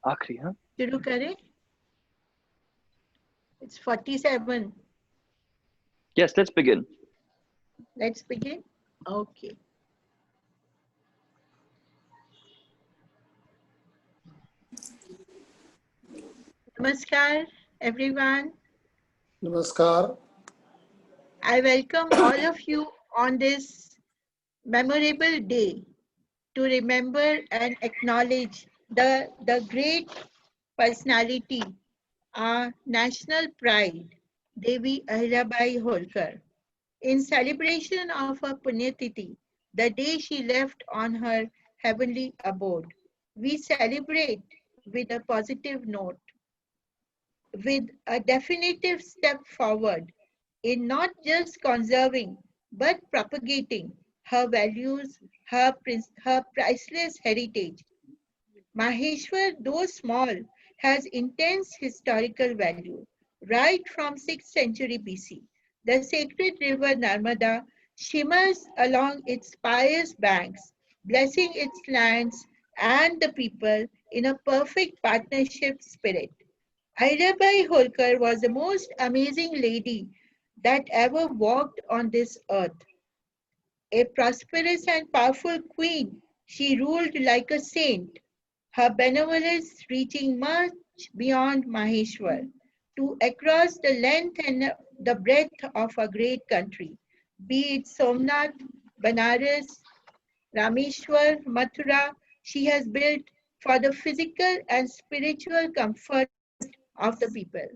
आखिरी हाँ शुरू करें? It's 47. Yes, let's begin. Let's begin. Okay. Namaskar, everyone. Namaskar. I welcome all of you on this memorable day to remember and acknowledge the great personality, our national pride, Devi Ahilyabai Holkar. In celebration of her Punyatithi, the day she left on her heavenly abode, we celebrate with a positive note, with a definitive step forward in not just conserving but propagating her values, her priceless heritage. Maheshwar, though small, has intense historical value. Right from 6th century BC, the sacred river Narmada shimmers along its pious banks, blessing its lands and the people in a perfect partnership spirit. Ahilyabai Holkar was the most amazing lady that ever walked on this earth. A prosperous and powerful queen, she ruled like a saint, her benevolence reaching much beyond Maheshwar to across the length and the breadth of a great country, be it Somnath, Banaras, Rameshwar, Mathura. She has built for the physical and spiritual comfort of the people.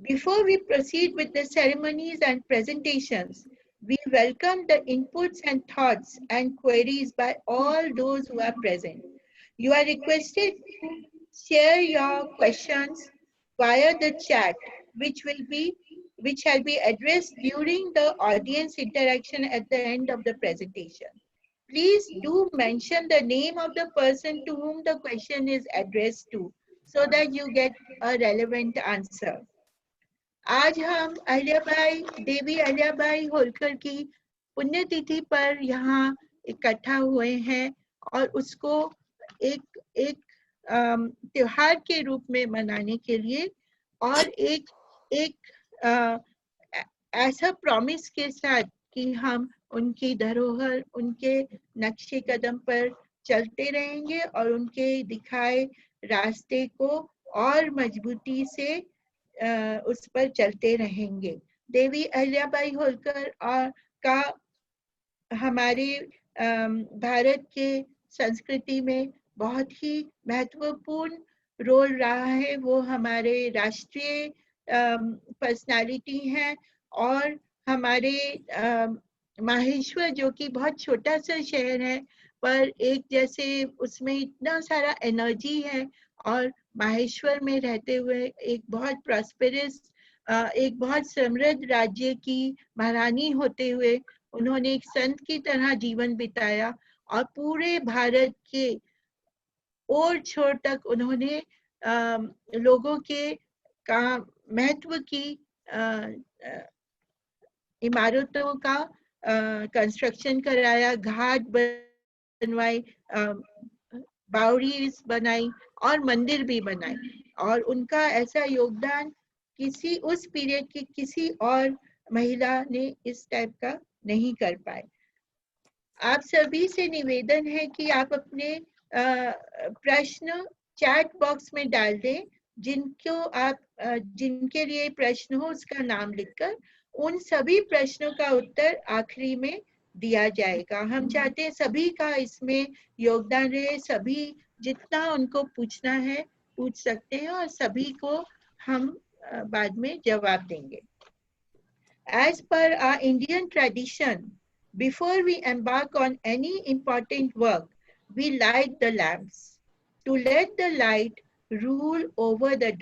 Before we proceed with the ceremonies and presentations, we welcome the inputs and thoughts and queries by all those who are present. You are requested to share your questions via the chat, which shall be addressed during the audience interaction at the end of the presentation. Please do mention the name of the person to whom the question is addressed to, so that you get a relevant answer. आज हम अहिल्याबाई देवी अहिल्याबाई होलकर की पुण्यतिथि पर यहाँ इकट्ठा हुए हैं और उसको एक एक त्योहार के रूप में मनाने के लिए और एक ऐसा प्रॉमिस के साथ कि हम उनकी धरोहर, उनके नक्शे कदम पर चलते रहेंगे और उनके दिखाए रास्ते को और मजबूती से उस पर चलते रहेंगे। देवी अहिल्याबाई होलकर का हमारे भारत के संस्कृति में बहुत ही महत्वपूर्ण रोल रहा है। वो हमारे राष्ट्रीय पर्सनालिटी हैं और हमारे माहेश्वर जो कि बहुत छोटा सा शहर है, पर एक जैसे उसमें इतना सारा एनर्जी है और माहेश्वर में रहते हुए एक बहुत प्रॉस्पेरस, एक बहुत समृद्ध राज्य की महारानी होते हुए उन्होंने एक संत की तरह जीवन बिताया और पूरे भारत के ओर छोर तक उन्होंने लोगों के महत्व की इमारतों का कंस्ट्रक्शन कराया, घाट बनवाए, बावड़ीज बनाई और मंदिर भी बनाए और उनका ऐसा योगदान किसी उस पीरियड की किसी और महिला ने इस टाइप का नहीं कर पाए। आप सभी से निवेदन है कि आप अपने प्रश्न चैट बॉक्स में डाल दें। जिनके लिए प्रश्न हो उसका नाम लिखकर उन सभी प्रश्नों का उत्तर आखिरी में दिया जाएगा। हम चाहते हैं सभी का इसमें योगदान रहे, सभी जितना उनको पूछना है पूछ सकते हैं और सभी को हम बाद में जवाब देंगे। As per our Indian tradition, before we embark on any important work, we light the lamps to let the light rule over the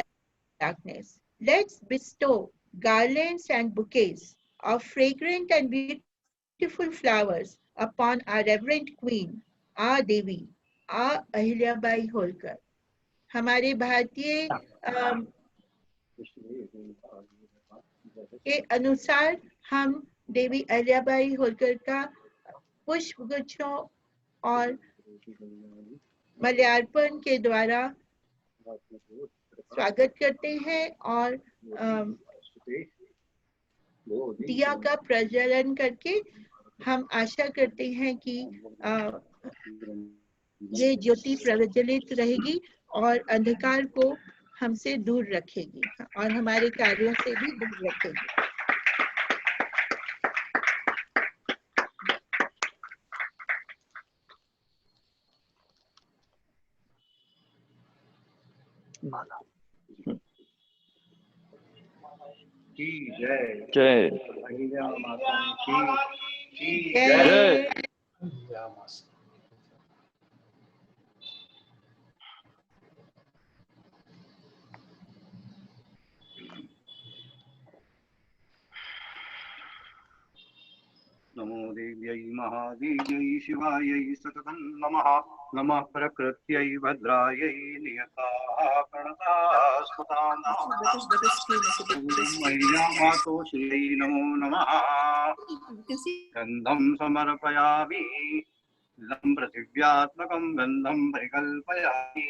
darkness. Let's bestow garlands and bouquets of fragrant and beautiful flowers upon our reverend queen, our Devi, our Ahilyabai Holkar. हमारे भारतीय के अनुसार हम देवी अहिल्याबाई होलकर का पुष्प गुच्छों और मल्यार्पण के द्वारा स्वागत करते हैं और दिया का प्रज्वलन करके हम आशा करते हैं कि ये ज्योति प्रज्वलित रहेगी और अंधकार को हमसे दूर रखेगी और हमारे कार्यों से भी दूर रखेगी। जय जय अहिल्या माता की जय। नमो देव्यै महादेव्यै शिवायै सततं नमः। नमः प्रकृत्यै भद्रायै नियताः प्रणतास्मतानां मह्यमातोश्रियै नमो नमः। गन्धं समर्पयामि लं पृथिव्यात्मकं गन्धं परिकल्पयामि।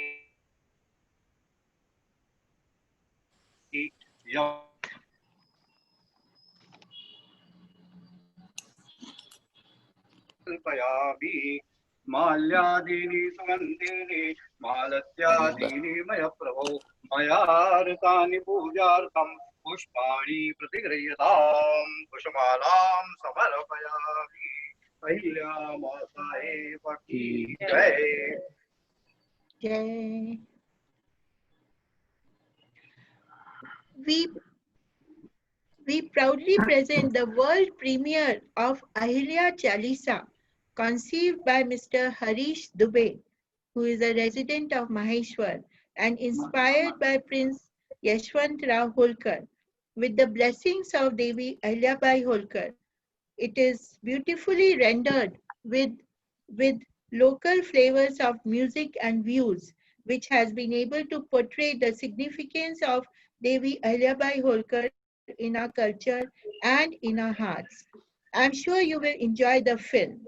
माल्यादीनि सुगन्धीनि मालत्यादीनि मय प्रभो मया ऋतानि पूजार्थं पुष्पाणि प्रतिगृह्यतां पुष्पमालां समर्पयामि। अहिल्या माताये की जय जय। We proudly present the world premiere of Ahilya Chalisa, conceived by Mr. Harish Dubey, who is a resident of Maheshwar and inspired by Prince Yashwantrao Holkar, with the blessings of Devi Ahilyabai Holkar. It is beautifully rendered with local flavors of music and views, which has been able to portray the significance of Devi Ahilyabai Holkar in our culture and in our hearts. I'm sure you will enjoy the film.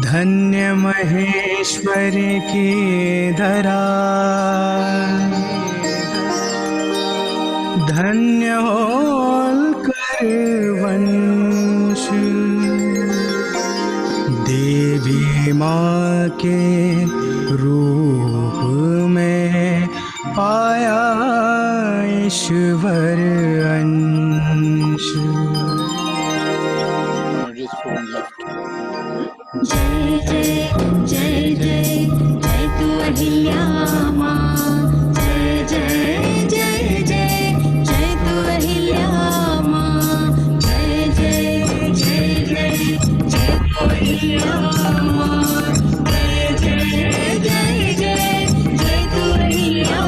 धन्य महेश्वर की धरा, धन्य होलकर वंश, देवी माँ के रूप में पाया ईश्वर अंश। जय जय जय जय जय तू अहिल्या माँ, जय जय जय जय जय तू अहिल्या माँ, जय जय जय जय जय तू अहिल्या माँ, जय जय जय जय जय तू अहिल्या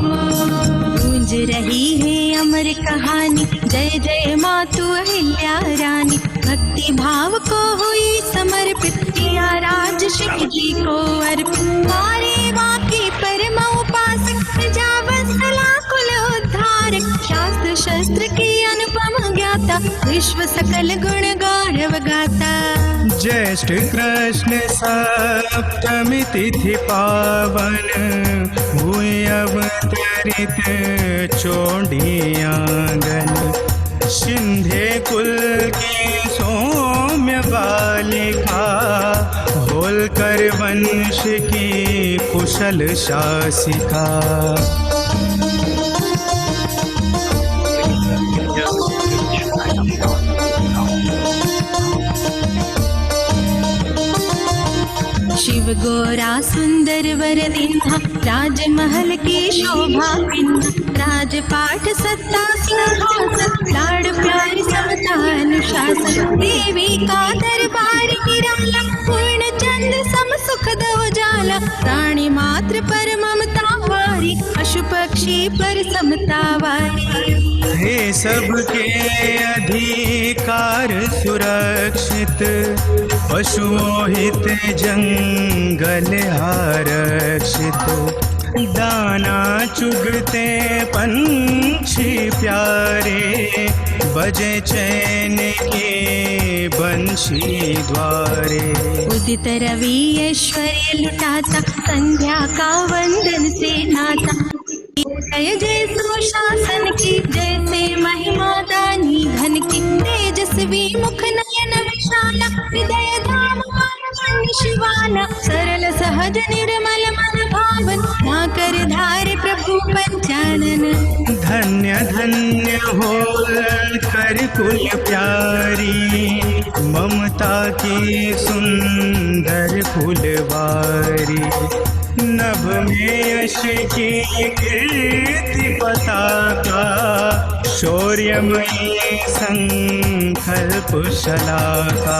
माँ। गूंज रही है अमर कहानी, जय जय माँ तू अहिल्या रानी। भक्ति भाव को हुई समर्पित, किया राज शिव जी को अर्पित। मारे माँ की परम उपासक, प्रजावत्सला कुल उद्धारक। शास्त्र शस्त्र की अनुपम ज्ञाता, विश्व सकल गुण गौरव गाता। ज्येष्ठ कृष्ण सप्तमी तिथि पावन, हुई अवतरित चोंडी आंगन। सिंधे कुल की सौम्य बालिका, होलकर वंश की कुशल शासिका। शिव गोरा सुंदर वर दिन्हा, राजमहल की शोभा पिन्हा। राजपाट सत्ता सिंहासन, लाड़ प्यार समता अनुशासन। देवी का दरबार निराला, पूर्ण चंद सम सुख दो जाला। प्राणी मात्र पर ममता वारी, पशु पक्षी पर समता वारी। हे सबके अधिकार सुरक्षित, पशुओं हित जंगल आरक्षित। दाना चुगते पंछी प्यारे, बजे चैन के बंशी द्वारे। उदित रवि ऐश्वर्य लुटाता, संध्या का वंदन से नाता। जय जय सुशासन की, जैसे महिमा दानी धन की। तेजस्वी मुख नयन विशाला, हृदय धाम मन शिवाला। सरल सहज निर्मल मन भावन, ना कर धारे प्रभु पंचानन। धन्य धन्य होलकर कुल प्यारी, ममता की सुंदर फुलवारी। नभ में यश की कीर्ति पताका, शौर्यमयी संकल्प शलाका।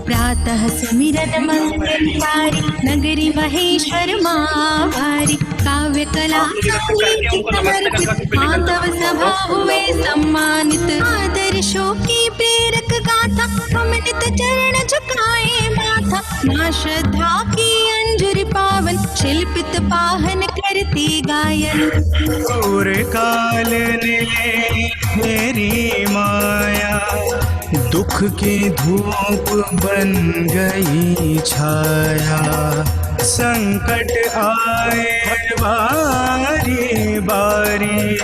प्रातः सुमिरन मंगलकारी, नगरी महेश्वर माँ भारी। काव्य कला समर्पित, माधव सभा हुए सम्मानित। आदर्शों की प्रेरक गाथा, हम नित चरण झुकाए माथा। माँ श्रद्धा की अंजुर पावन, शिल्पित पाहन करती गायन। और काल ने मेरी माया, दुख की धूप बन गई छाया। संकट आए बारी बारी,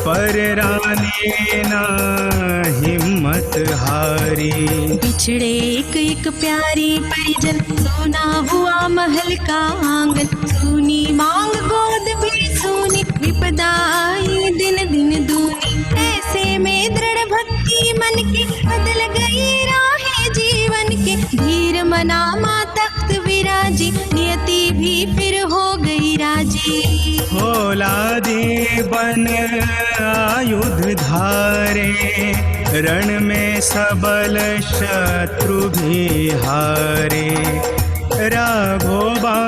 पर रानी ना हिम्मत हारी। बिछड़े एक एक प्यारी परिजन, सोना हुआ महल का आंगन। सूनी मांग गोद भी सूनी, विपदा आई दिन दिन दूनी। ऐसे में दृढ़ भक्ति मन की, बदल गई राहें जीवन के। धीर मना माँ तख्त विराजी, नियति भी फिर हो गई राजी। फौलादी बन आयुध धारे, रण में सबल शत्रु भी हारे। राघोबा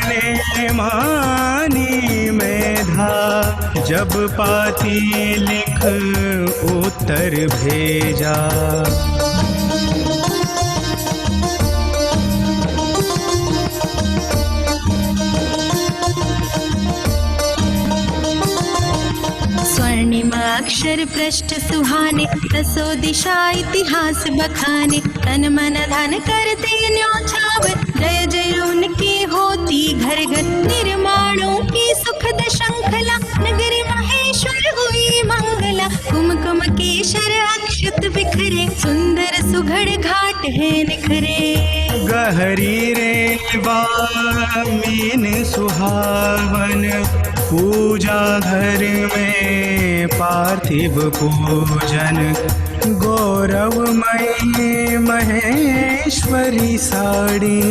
ने मानी मेधा, जब पाती लिख उत्तर भेजा। स्वर्णिम अक्षर पृष्ठ सुहाने, दसों दिशा इतिहास बखाने। तन मन धन करते न्योछावर, जय जय उनकी होती घर घर। निर्माणों की सुखद श्रृंखला, नगरी महेश्वर हुई मंगला। कुमकुम केशर अक्षत बिखरे, सुंदर सुघड़ घाट है निखरे। गहरी रेवा मीन सुहावन, पूजा घर में पार्थिव पूजन। गौरवमयी महेश्वरी साड़ी,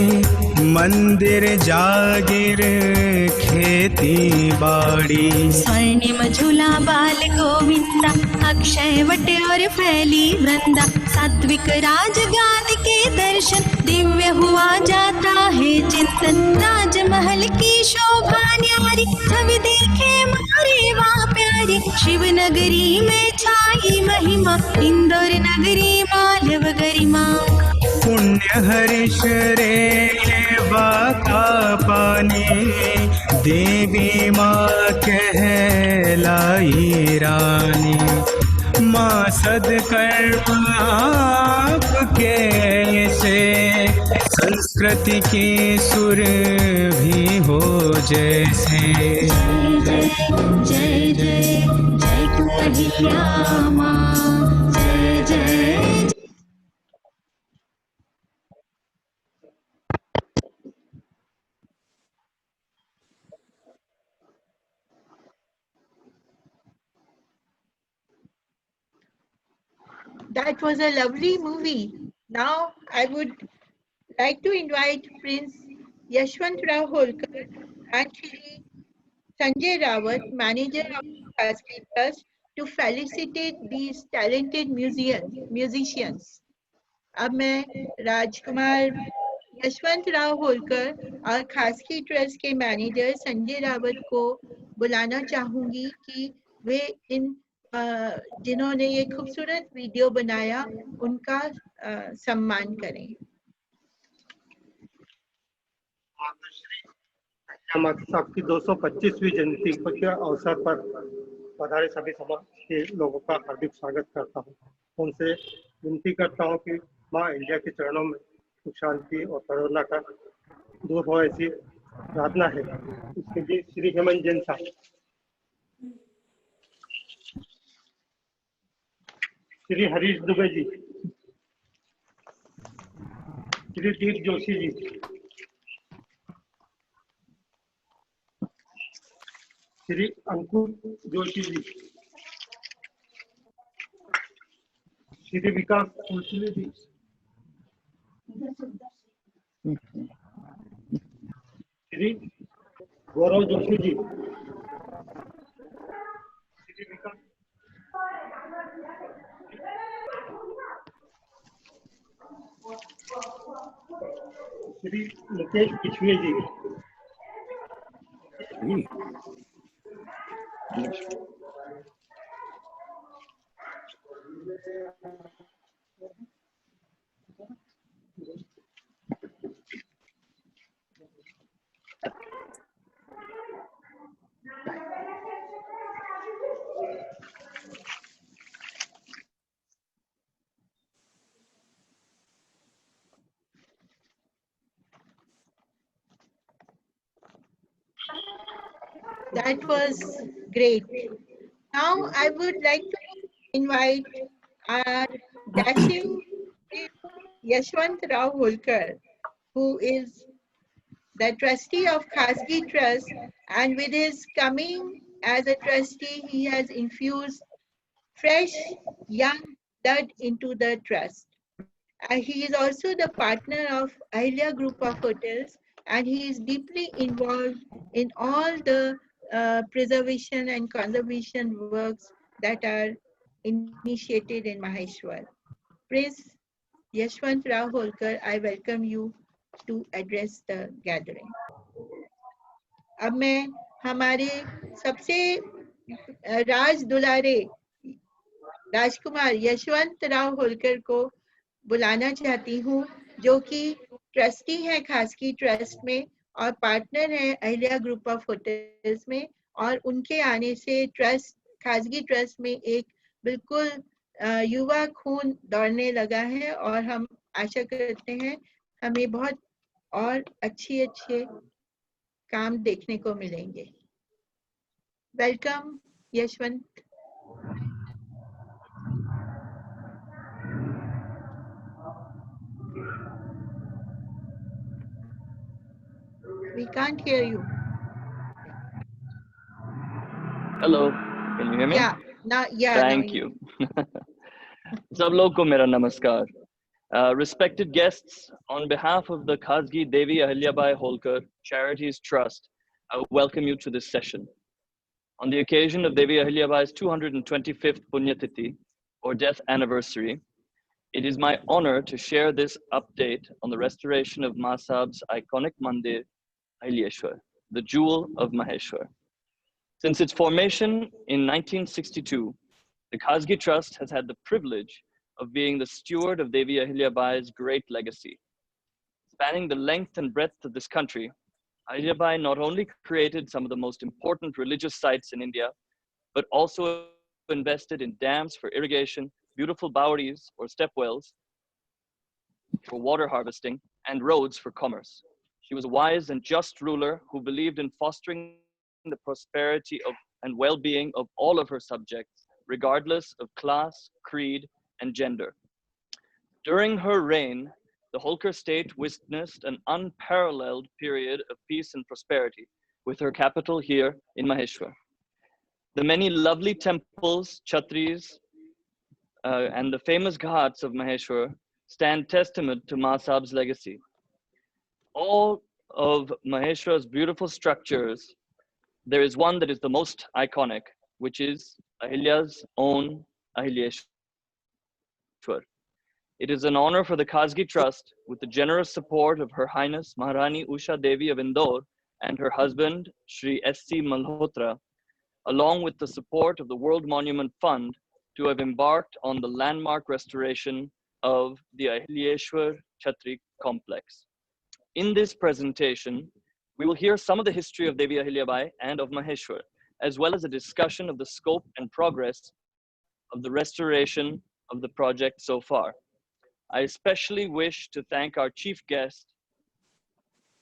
मंदिर जागिर खेती बाड़ी। स्वर्णिम झूला बाल गोविंदा, अक्षय वट और फैली वृंदा। सात्विक राजगाद के दर्शन, दिव्य हुआ जाता है चिंतन। राजमहल की शोभा न्यारी, छवि देखे मारे वहाँ प्यारी। शिव नगरी में छाई महिमा, इंदौर नगरी मालव गरिमा। पुण्य हरिश रेवा का पानी, देवी माँ कहलाई रानी। माँ सदकर्म आपके से, संस्कृति की सुर भी हो जैसे। जय जय जय जय तू अहिल्या माँ, जय जय। That was a lovely movie. Now I would like to invite Prince Yashwantrao Holkar and Shri Sanjay Rawat, manager of Khasgi Trust, to felicitate these talented musicians. अब मैं राजकुमार यशवंत राव होलकर और खासगी ट्रस्ट के मैनेजर संजय रावत को बुलाना चाहूंगी कि वे इन जिन्होंने ये खूबसूरत वीडियो बनाया उनका सम्मान करें। माता साहब की 225वीं जयंती के अवसर पर पधारे सभी समाज के लोगों का हार्दिक स्वागत करता हूँ। उनसे विनती करता हूँ कि माँ अहिल्या के चरणों में सुख शांति और करुणा का दूर हो, ऐसी प्रार्थना है। इसके लिए श्री हेमंत जैन साहब, श्री हरीश दुबे जी, श्री दीप जोशी जी, श्री अंकुर जोशी जी, श्री विकास कुलसिले जी, श्री गौरव जोशी जी, श्री विकास, श्री मुकेश पिछवे जी, That was great. Now I would like to invite our dashing Yashwant Rao Holkar, who is the trustee of Khasgi Trust, and with his coming as a trustee, he has infused fresh young blood into the trust. He is also the partner of Ahilya Group of Hotels, and he is deeply involved in all the preservation and conservation works that are initiated in Maheshwar. Prince Yashwant Rao Holkar, I welcome you to address the gathering. अब मैं हमारे सबसे राज दुलारे राजकुमार यशवंत राव होलकर को बुलाना चाहती हूँ, जो कि ट्रस्टी है खासगी ट्रस्ट में और पार्टनर है अहिल्या ग्रुप ऑफ होटल्स में, और उनके आने से ट्रस्ट खासगी ट्रस्ट में एक बिल्कुल युवा खून दौड़ने लगा है, और हम आशा करते हैं हमें बहुत और अच्छे काम देखने को मिलेंगे। Welcome Yashwant. We can't hear you. Hello, can you hear me? Yeah, now, yeah. Thank you. सब लोग को मेरा नमस्कार. Respected guests, on behalf of the Khasgi Devi Ahilyabai Holkar Charities Trust, I welcome you to this session. On the occasion of Devi Ahilyabai's 225th Punyatithi, or death anniversary, it is my honor to share this update on the restoration of Masab's iconic mandir, Ahilyeshwar, the jewel of Maheshwar. Since its formation in 1962, the Khasgi Trust has had the privilege of being the steward of Devi Ahilyabai's great legacy. Spanning the length and breadth of this country, Ahilyabai not only created some of the most important religious sites in India, but also invested in dams for irrigation, beautiful bawris or step wells for water harvesting, and roads for commerce. She was a wise and just ruler who believed in fostering the prosperity of and well-being of all of her subjects, regardless of class, creed, and gender. During her reign, the Holkar state witnessed an unparalleled period of peace and prosperity, with her capital here in Maheshwar. The many lovely temples, Charities, and the famous ghats of Maheshwar stand testament to Masab's legacy. All of Maheshwar's beautiful structures, there is one that is the most iconic, which is Ahilya's own Ahilyeshwar. It is an honor for the Khasgi Trust, with the generous support of Her Highness Maharani Usha Devi of Indore and her husband, Shri S.C. Malhotra, along with the support of the World Monument Fund, to have embarked on the landmark restoration of the Ahilyeshwar Chhatri complex. In this presentation, we will hear some of the history of Devi Ahilyabai and of Maheshwar, as well as a discussion of the scope and progress of the restoration of the project so far. I especially wish to thank our chief guest,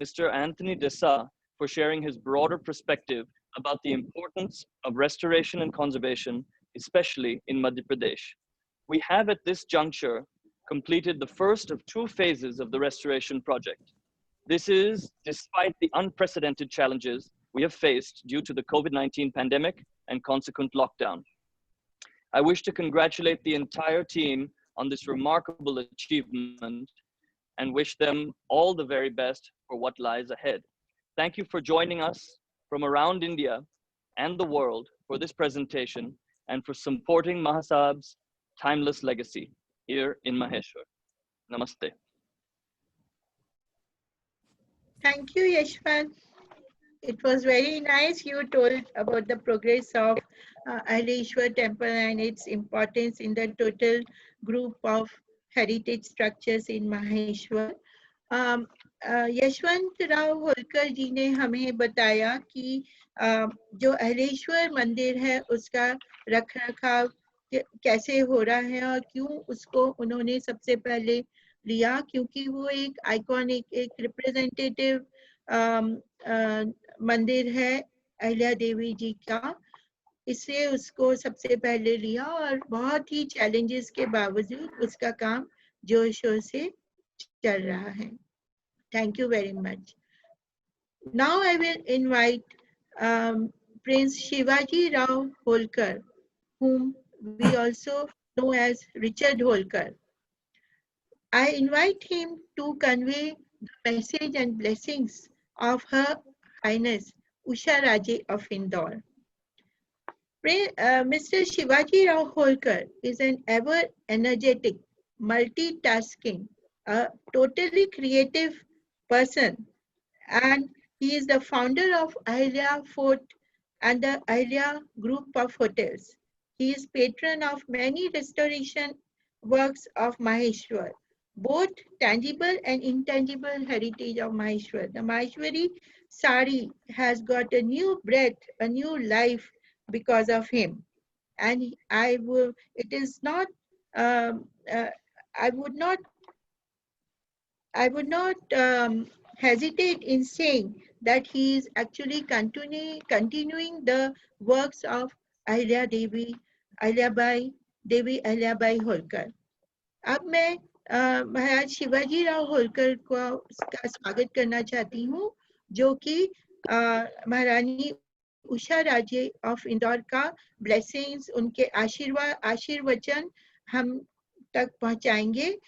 Mr. Anthony Dessa, for sharing his broader perspective about the importance of restoration and conservation, especially in Madhya Pradesh. We have at this juncture completed the first of 2 phases of the restoration project. This is despite the unprecedented challenges we have faced due to the COVID-19 pandemic and consequent lockdown. I wish to congratulate the entire team on this remarkable achievement and wish them all the very best for what lies ahead. Thank you for joining us from around India and the world for this presentation and for supporting Mahasab's timeless legacy here in Maheshwar. Namaste. Thank you, Yashwant. It was very nice. You told about the progress of Ahilyeshwar temple and its importance in the total group of heritage structures in Maheshwar. Yashwant Rao Holkar जी ने हमें बताया कि जो अहिलेश्वर मंदिर है उसका रखरखाव कैसे हो रहा है और क्यों उसको उन्होंने सबसे पहले लिया, क्योंकि वो एक आइकॉनिक, एक रिप्रेजेंटेटिव मंदिर है अहिल्या देवी जी का, इसलिए उसको सबसे पहले लिया और बहुत ही चैलेंजेस के बावजूद उसका काम जोर शोर से चल रहा है. Thank you very much. Now I will invite Prince Shivaji Rao Holkar, whom we also know as Richard Holkar. I invite him to convey the message and blessings of Her Highness Usha Raje of Indore. Mr. Shivaji Rao Holkar is an ever energetic, multitasking, a totally creative person, and he is the founder of Ahilya Fort and the Ahilya group of hotels. He is patron of many restoration works of Maheshwar, both tangible and intangible heritage of Maheshwar. The Maheshwari sari has got a new breath, a new life because of him. And I would not hesitate in saying that he is actually continuing the works of Ahilya Devi, Ahilyabai, Devi Ahilyabai Holkar. अब मैं महाराज शिवाजी राव होलकर को का स्वागत करना चाहती हूँ, जो कि महारानी उषा राजे ऑफ इंदौर का ब्लेसिंग्स, उनके आशीर्वचन हम तक पहुँचाएंगे.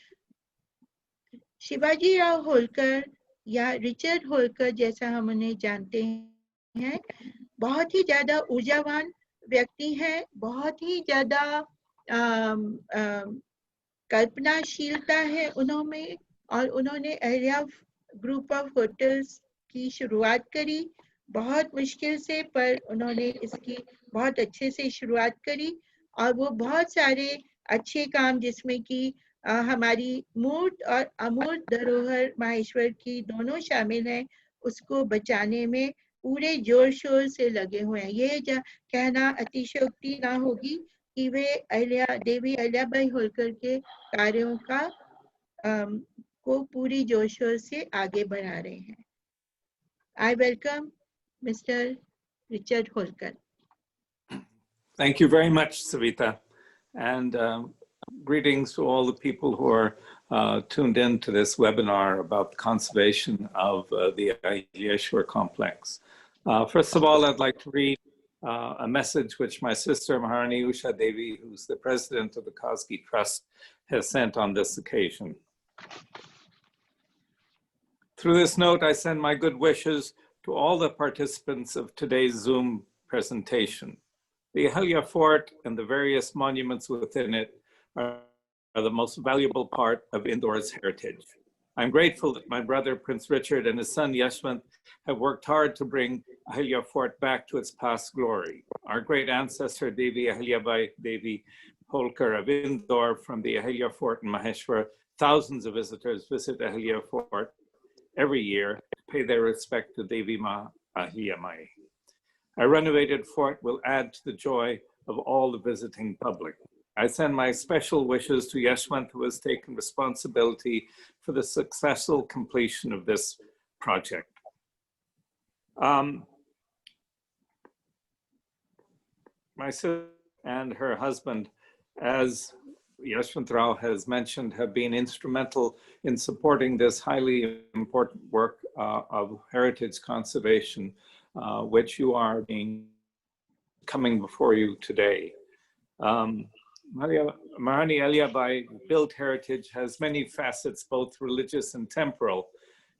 शिवाजी राव होलकर या रिचर्ड होलकर जैसा हम उन्हें जानते हैं, बहुत ही ज्यादा ऊर्जावान व्यक्ति हैं, बहुत ही ज्यादा कल्पनाशीलता है उन्होंने, और उन्होंने अहिल्या ग्रुप ऑफ होटल्स की शुरुआत करी बहुत मुश्किल से, पर उन्होंने इसकी बहुत अच्छे से शुरुआत करी और वो बहुत सारे अच्छे काम जिसमें कि हमारी मूर्त और अमूर्त धरोहर माहेश्वर की दोनों शामिल हैं, उसको बचाने में पूरे जोर शोर से लगे हुए हैं. ये कहना अतिशयोक्ति ना होगी कि वे देवी अहिल्याबाई होलकर के कार्यों का को पूरी जोर शोर से आगे बढ़ा रहे हैं. I welcome Mr. Richard Holkar. Thank you very much, Savita, and greetings to all the people who are tuned in to this webinar about the conservation of the Ahilyeshwar complex. First of all, I'd like to read a message which my sister Maharani Usha Devi, who's the president of the Khasgi Trust, has sent on this occasion. Through this note, I send my good wishes to all the participants of today's Zoom presentation. The Ahilya Fort and the various monuments within it are the most valuable part of Indore's heritage. I'm grateful that my brother Prince Richard and his son Yashwant have worked hard to bring Ahilya Fort back to its past glory. our great ancestor Devi, Ahilyabai, Devi Holkar of Indore from the Ahilya Fort in Maheshwar. Thousands of visitors visit Ahilya Fort every year to pay their respect to Devi Ma Ahilyamai. A renovated fort will add to the joy of all the visiting public. I send my special wishes to Yeshwant, who has taken responsibility for the successful completion of this project. My sister and her husband, as Yeshwant Rao has mentioned, have been instrumental in supporting this highly important work of heritage conservation, which you are coming before you today. Mahani Ahilyabai built heritage has many facets, both religious and temporal.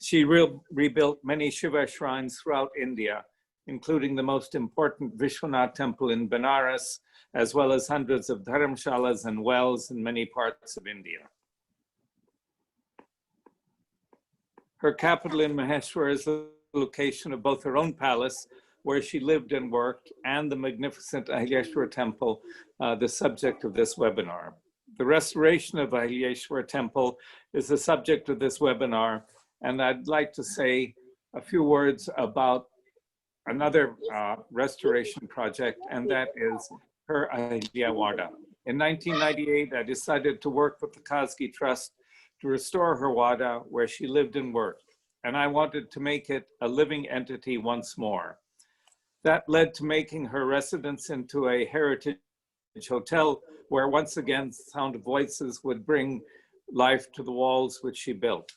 She rebuilt many Shiva shrines throughout India, including the most important Vishwanath temple in Benares, as well as hundreds of dharamshalas and wells in many parts of India. Her capital in Maheshwar is the location of both her own palace, where she lived and worked, and the magnificent Ahilyeshwar temple, the subject of this webinar. The restoration of Ahilyeshwar temple is the subject of this webinar, and I'd like to say a few words about another restoration project, and that is her Ahilya Wada. In 1998, I decided to work with the Khasgi Trust to restore her Wada, where she lived and worked, and I wanted to make it a living entity once more. That led to making her residence into a heritage hotel, where once again sound of voices would bring life to the walls which she built.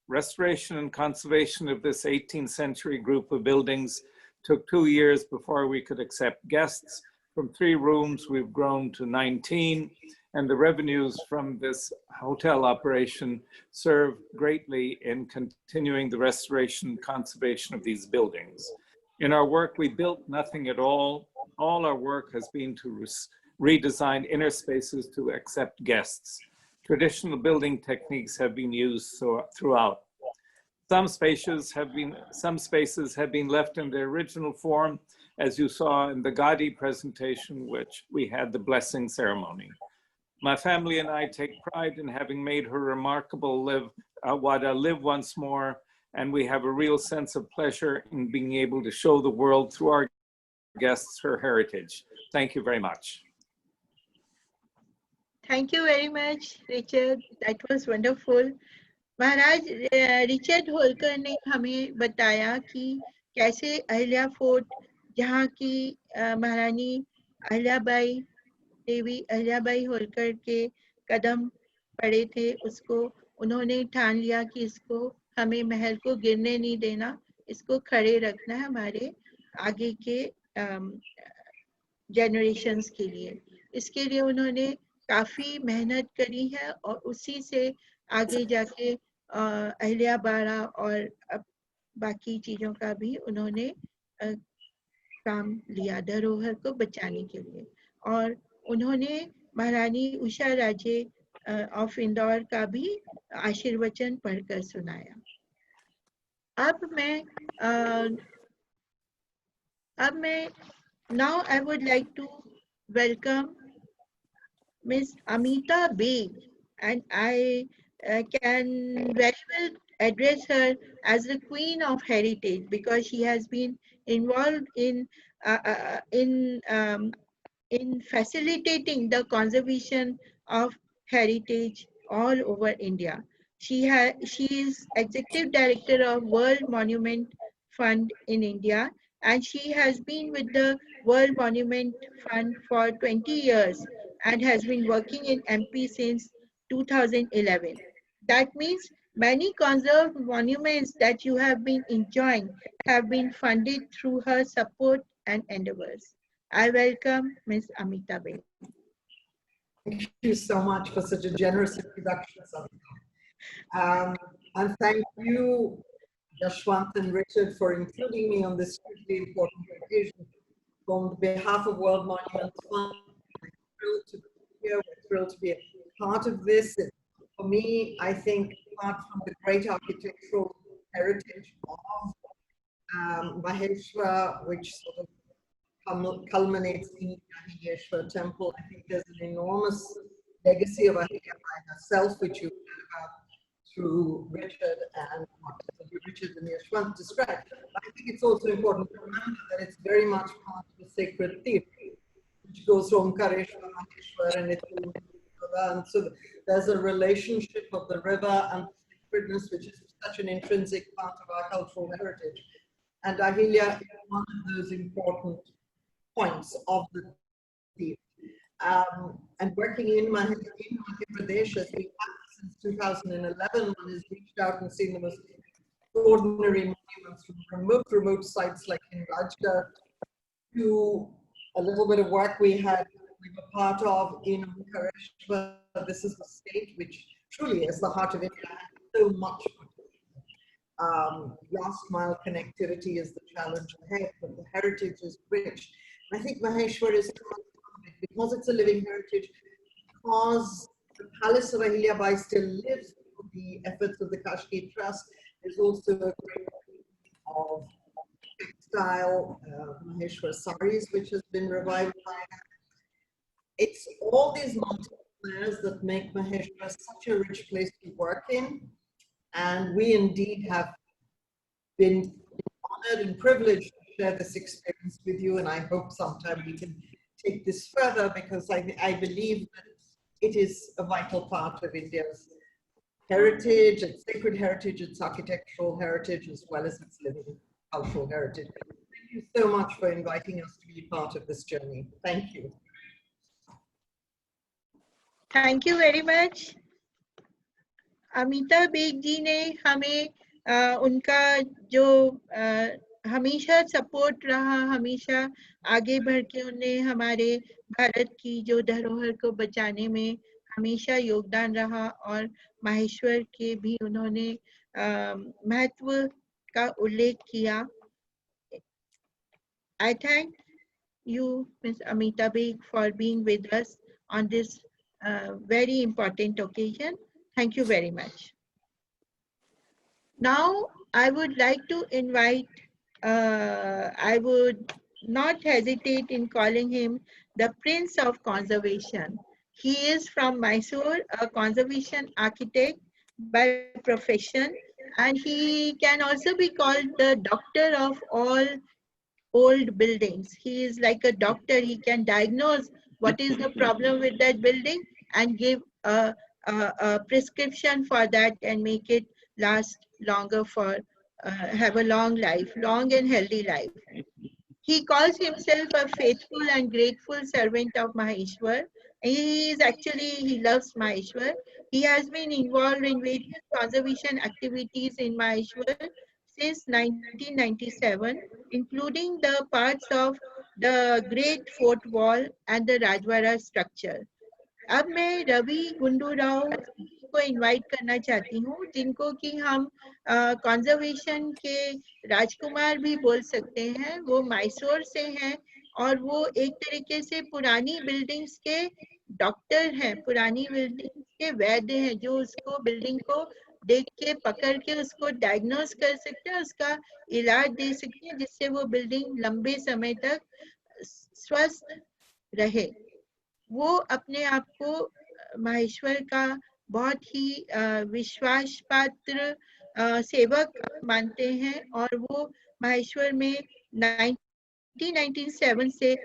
Restoration and conservation of this 18th century group of buildings took 2 years before we could accept guests. From 3 rooms, we've grown to 19, and the revenues from this hotel operation serve greatly in continuing the restoration and conservation of these buildings. In our work, we built nothing at all. All our work has been to redesign inner spaces to accept guests. Traditional building techniques have been used throughout. Some spaces have been left in their original form, as you saw in the Gadi presentation, which we had the blessing ceremony. My family and I take pride in having made her remarkable Wada live once more, and we have a real sense of pleasure in being able to show the world through our guests her heritage. Thank you very much. Thank you very much, Richard. That was wonderful. Maharaj Richard Holkar ने हमें बताया कि कैसे Ahilya fort, जहाँ की महारानी अहिल्याबाई, देवी अहिल्याबाई होलकर के कदम पड़े थे, उसको उन्होंने ठान लिया कि इसको हमें महल को गिरने नहीं देना, इसको खड़े रखना है हमारे आगे के जनरेशंस के लिए। इसके लिए उन्होंने काफ़ी मेहनत करी है और उसी से आगे जाके अहिल्या बाड़ा और बाकी चीज़ों का भी उन्होंने काम लिया धरोहर को बचाने के लिए। और उन्होंने महारानी उषा राजे ऑफ इंदौर का भी आशीर्वचन पढ़कर सुनाया। अब मैं now I would like to welcome Miss Amita Beg, and I can very well address her as the Queen of Heritage because she has been involved in facilitating the conservation of heritage all over India. She is Executive Director of World Monument Fund in India, and she has been with the World Monument Fund for 20 years and has been working in MP since 2011. That means many conserved monuments that you have been enjoying have been funded through her support and endeavors. I welcome Ms. Amita Beg. Thank you so much for such a generous introduction, Savita. And thank you, Yeshwant and Richard, for including me on this hugely important occasion. On behalf of World Monuments Fund, we're thrilled to be here, we're thrilled to be a part of this. For me, I think apart from the great architectural heritage of Maheshwar, which sort of culminates in Ahilyeshwar temple. I think there's an enormous legacy of Ahilyabai herself, which you heard about through Richard and what Richard and Yashwant described. I think it's also important to remember that it's very much part of the sacred theme, which goes from Kareshwar, Maheshwar, and it's and so there's a relationship of the river and sacredness, which is such an intrinsic part of our cultural heritage. And Ahilya is one of those important points of the theme. And working in Madhya Pradesh, as we have since 2011, one has reached out and seen the most extraordinary monuments from remote sites like in Rajgarh to a little bit of work we were part of in Kareshwar. This is the state which truly is the heart of India. So much. Last mile connectivity is the challenge ahead, but the heritage is rich. And I think Maheshwar is because it's a living heritage, because the palace of Ahilyabai still lives through the efforts of the Khasgi Trust. There's also a great of textile Maheshwar saris, which has been revived by her. It's all these multiple layers that make Maheshwar such a rich place to work in. And we indeed have been honored and privileged to share this experience with you. And I hope sometime we can take this further, because I believe that it is a vital part of India's heritage, its sacred heritage, its architectural heritage, as well as its living cultural heritage. Thank you so much for inviting us to be part of this journey. Thank you. Thank you very much. Amita Baig ji ने हमें उनका जो हमेशा support रहा, हमेशा आगे बढ़ के उन्हें हमारे भारत की जो धरोहर को बचाने में हमेशा योगदान रहा, और माहेश्वर के भी उन्होंने महत्व का उल्लेख किया. I thank you, Ms. Amita Beg, for being with us on this very important occasion. Thank you very much. Now, I would like to invite, I would not hesitate in calling him the Prince of Conservation. He is from Mysore, a conservation architect by profession, and he can also be called the doctor of all old buildings. He is like a doctor. He can diagnose what is the problem with that building and give a prescription for that and make it last longer, for have a long life, long and healthy life. He calls himself a faithful and grateful servant of Maheshwar. He loves Maheshwar. He has been involved in various conservation activities in Maheshwar since 1997, including the parts of the Great Fort Wall and the Rajwada structure. अब मैं रवि गुंडू राव को invite करना चाहती हूँ, जिनको कि हम conservation के राजकुमार भी बोल सकते हैं. वो मैसूर से हैं और वो एक तरीके से पुरानी बिल्डिंग्स के डॉक्टर हैं, पुरानी बिल्डिंग्स के वैद्य हैं, जो उसको बिल्डिंग को देख के पकड़ के उसको डायग्नोस कर सकते हैं, उसका इलाज दे सकते हैं, जिससे वो बिल्डिंग लंबे समय तक स्वस्थ रहे. वो अपने आप को माहेश्वर का बहुत ही विश्वास पात्र सेवक मानते हैं, और वो माहेश्वर में 1997 से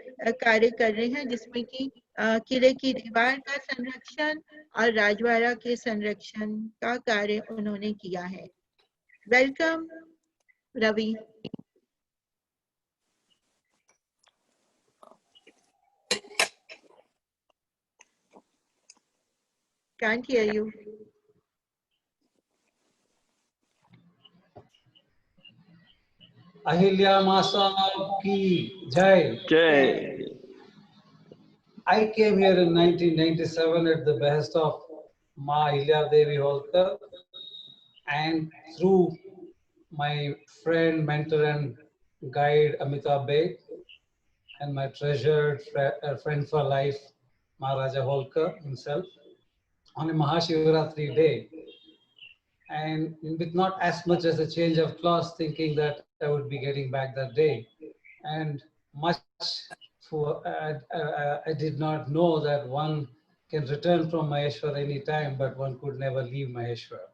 कार्य कर रहे हैं, जिसमें कि किले की दीवार का संरक्षण और राजवाड़ा के संरक्षण का कार्य उन्होंने किया है. Welcome Ravi. Can't hear you. Ahilya Masa ki jai. Jai. I came here in 1997 at the behest of Ma Ahilya Devi Holkar, and through my friend, mentor and guide Amita Beg, and my treasured friend for life, Maharaja Holkar himself, on a Mahashivratri day. And with not as much as a change of clothes, thinking that I would be getting back that day. And much for, I did not know that one can return from Maheshwar anytime, but one could never leave Maheshwar.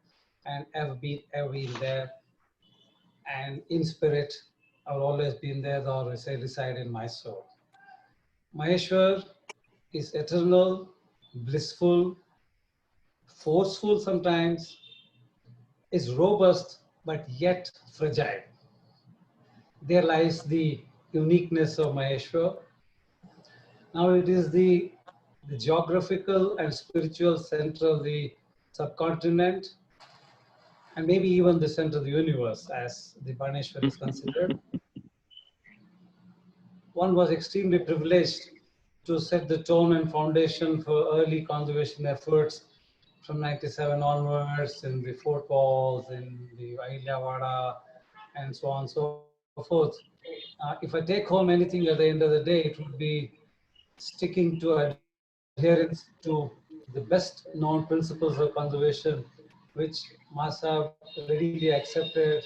And ever been there. And in spirit, I've always been there, they always reside in my soul. Maheshwar is eternal, blissful, forceful sometimes, is robust, but yet fragile. There lies the uniqueness of Maheshwar. Now it is the geographical and spiritual center of the subcontinent, and maybe even the center of the universe, as the Baneshwar is considered. One was extremely privileged to set the tone and foundation for early conservation efforts from 97 onwards in the fort walls, in the Ahilyawada, and so on and so forth. If I take home anything at the end of the day, it would be sticking to adherence to the best known principles of conservation, which Masa readily accepted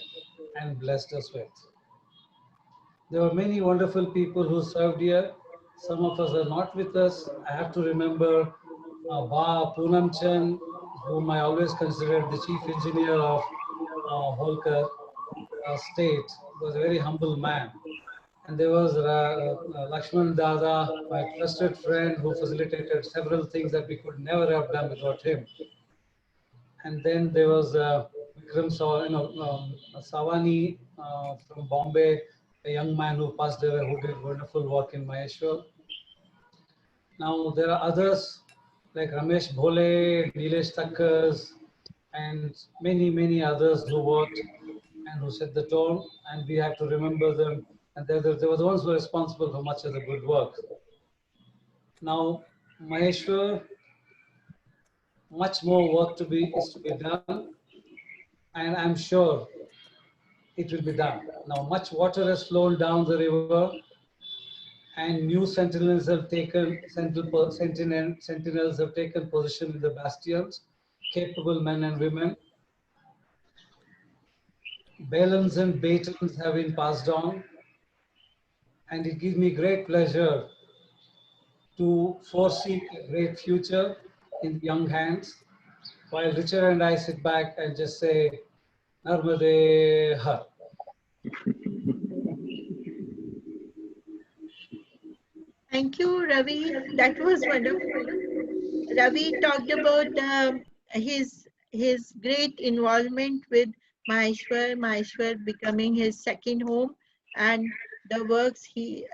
and blessed us with. There were many wonderful people who served here. Some of us are not with us. I have to remember Ba Poonamchand, whom I always considered the chief engineer of Holkar state. He was a very humble man. And there was Lakshman Dada, my trusted friend, who facilitated several things that we could never have done without him. And then there was Vikram Savani from Bombay, a young man who passed away who did wonderful work in Maheshwar. Now there are others like Ramesh Bhole, Nilesh Thakkars, and many others who worked and who set the tone, and we have to remember them. And they were the ones who were responsible for much of the good work. Now, Maheshwar, much more work is to be done, and I'm sure it will be done. Now, much water has flown down the river, and new sentinels have taken position in the bastions, capable men and women. Balance and batons have been passed on, and it gives me great pleasure to foresee a great future in young hands, while Richard and I sit back and just say, Narmade Har. Thank you, Ravi. That was wonderful. Ravi talked about his great involvement with Maheshwar becoming his second home, and the works he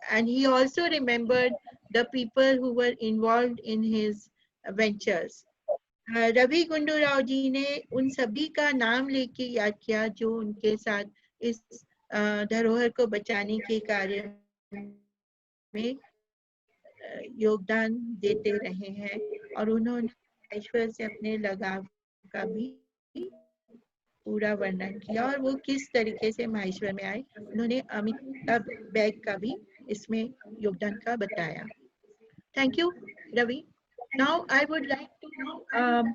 also remembered the people who were involved in his ventures. Ravi Gundu Rao ji ने उन सभी का नाम लेके याद किया जो उनके साथ इस धरोहर को बचाने के कार्य में योगदान देते रहे हैं, और उन्होंने महेश्वर से अपने लगाव का भी पूरा वर्णन किया, और वो किस तरीके से महेश्वर में आए। उन्होंने अमिताभ बैग का भी इसमें योगदान का बताया। Thank you Ravi. Now I would like to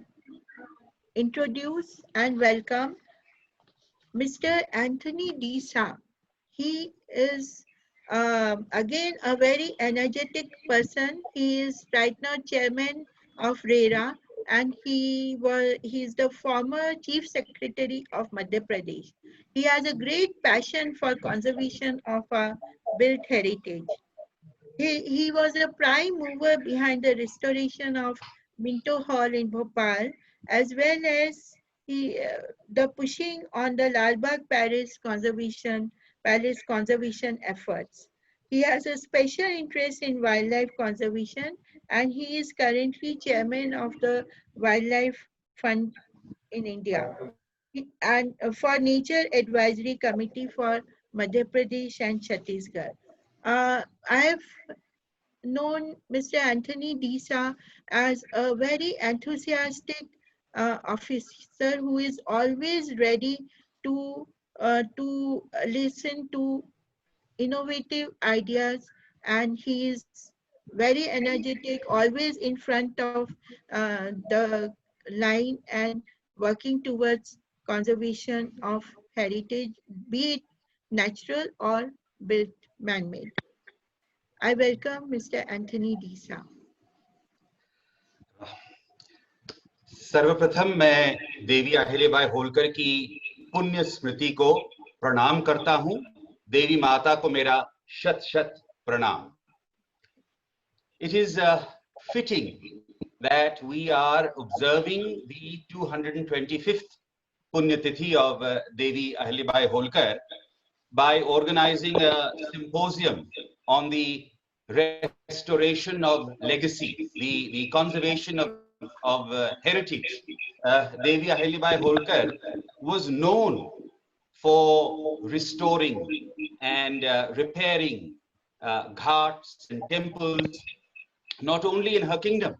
introduce and welcome Mr. Anthony Disa. He is again a very energetic person. He is right now chairman of RERA, and he is the former chief secretary of Madhya Pradesh. He has a great passion for conservation of our built heritage. He was a prime mover behind the restoration of Minto Hall in Bhopal, as well as the pushing on the Lal Bagh Palace conservation efforts. He has a special interest in wildlife conservation, and he is currently chairman of the Wildlife Fund in India, and for Nature Advisory Committee for Madhya Pradesh and Chhattisgarh. I have known Mr. Anthony Disa as a very enthusiastic officer who is always ready to listen to innovative ideas, and he is very energetic, always in front of the line and working towards conservation of heritage, be it natural or built man-made. I welcome Mr. Anthony Disa. सर्वप्रथम मैं देवी अहिल्याबाई होलकर की पुण्य स्मृति को प्रणाम करता हूं। देवी माता को मेरा शत शत प्रणाम। It is fitting that we are observing the 225th Punyatithi of Devi Ahilyabai Holkar by organizing a symposium on the restoration of legacy, the conservation of heritage. Devi Ahilyabai Holkar was known for restoring and repairing ghats and temples, not only in her kingdom,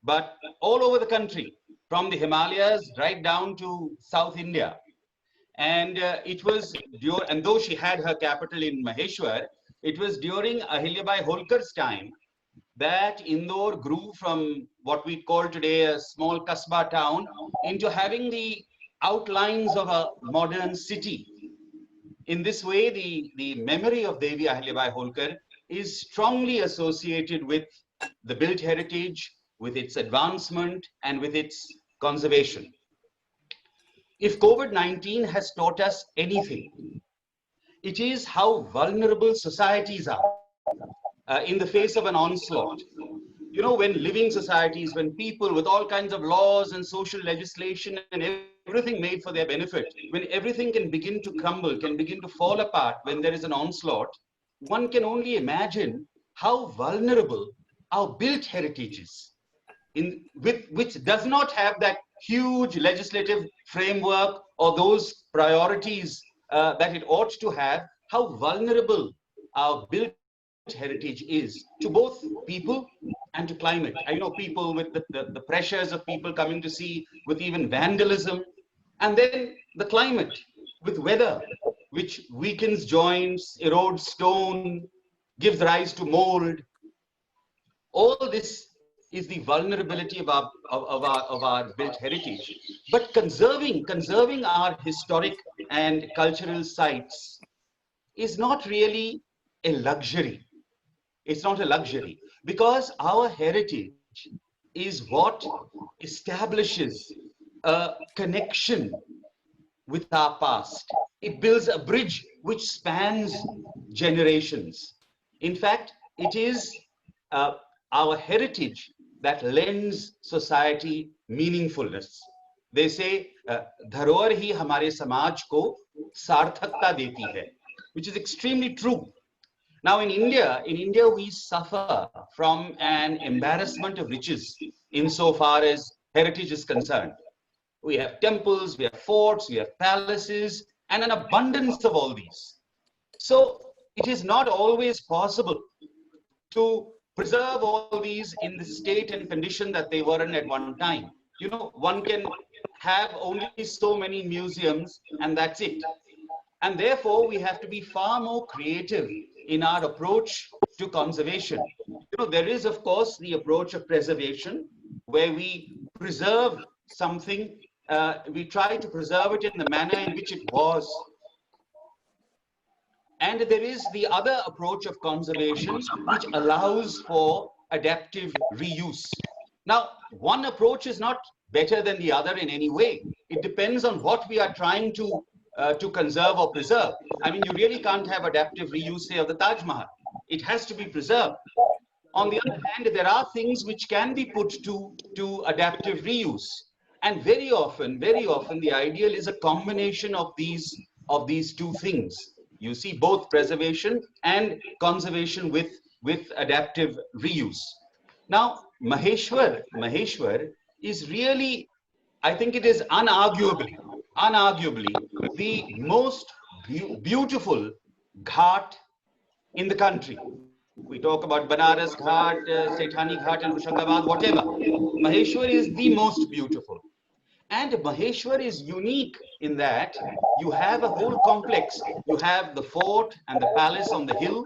but all over the country, from the Himalayas right down to South India. And it was during, and though she had her capital in Maheshwar, it was during Ahilyabai Holkar's time that Indore grew from what we call today a small kasbah town into having the outlines of a modern city. In this way, the memory of Devi Ahilyabai Holkar is strongly associated with the built heritage, with its advancement, and with its conservation. If COVID-19 has taught us anything, it is how vulnerable societies are in the face of an onslaught. You know, when living societies, when people with all kinds of laws and social legislation and everything made for their benefit, when everything can begin to crumble, can begin to fall apart when there is an onslaught, one can only imagine how vulnerable our built heritage is, which does not have that huge legislative framework or those priorities that it ought to have, how vulnerable our built heritage is to both people and to climate. I know people with the pressures of people coming to see, with even vandalism, and then the climate with weather, which weakens joints, erodes stone, gives rise to mold. All this is the vulnerability of our built heritage. But conserving our historic and cultural sites is not really a luxury. It's not a luxury, because our heritage is what establishes a connection with our past. It builds a bridge which spans generations. In fact, it is our heritage that lends society meaningfulness. They say, "Dharohar hi hamare samaj ko sarthakta deti hai," which is extremely true. Now, in India, we suffer from an embarrassment of riches insofar as heritage is concerned. We have temples, we have forts, we have palaces, and an abundance of all these. So it is not always possible to preserve all these in the state and condition that they were in at one time. You know, one can have only so many museums and that's it. And therefore, we have to be far more creative in our approach to conservation. You know, there is, of course, the approach of preservation, where we preserve something, we try to preserve it in the manner in which it was. And there is the other approach of conservation, which allows for adaptive reuse. Now, one approach is not better than the other in any way. It depends on what we are trying to conserve or preserve. I mean, you really can't have adaptive reuse, say, of the Taj Mahal. It has to be preserved. On the other hand, there are things which can be put to adaptive reuse. And very often, the ideal is a combination of these two things. You see, both preservation and conservation with adaptive reuse. Now, Maheshwar is really, I think it is unarguably the most beautiful ghat in the country. We talk about Banaras Ghat, Sethani Ghat, and Hoshangabad, whatever. Maheshwar is the most beautiful. And Maheshwar is unique in that you have a whole complex. You have the fort and the palace on the hill.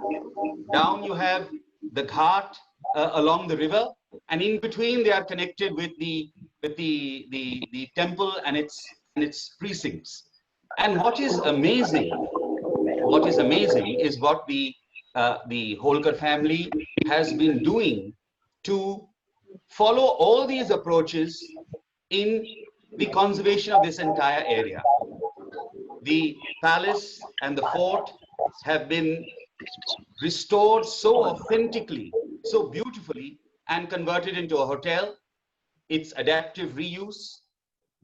Down you have the ghat along the river, and in between they are connected with the temple and its precincts. And what is amazing is what the the Holkar family has been doing to follow all these approaches in the conservation of this entire area. The palace and the fort have been restored so authentically, so beautifully, and converted into a hotel. It's adaptive reuse.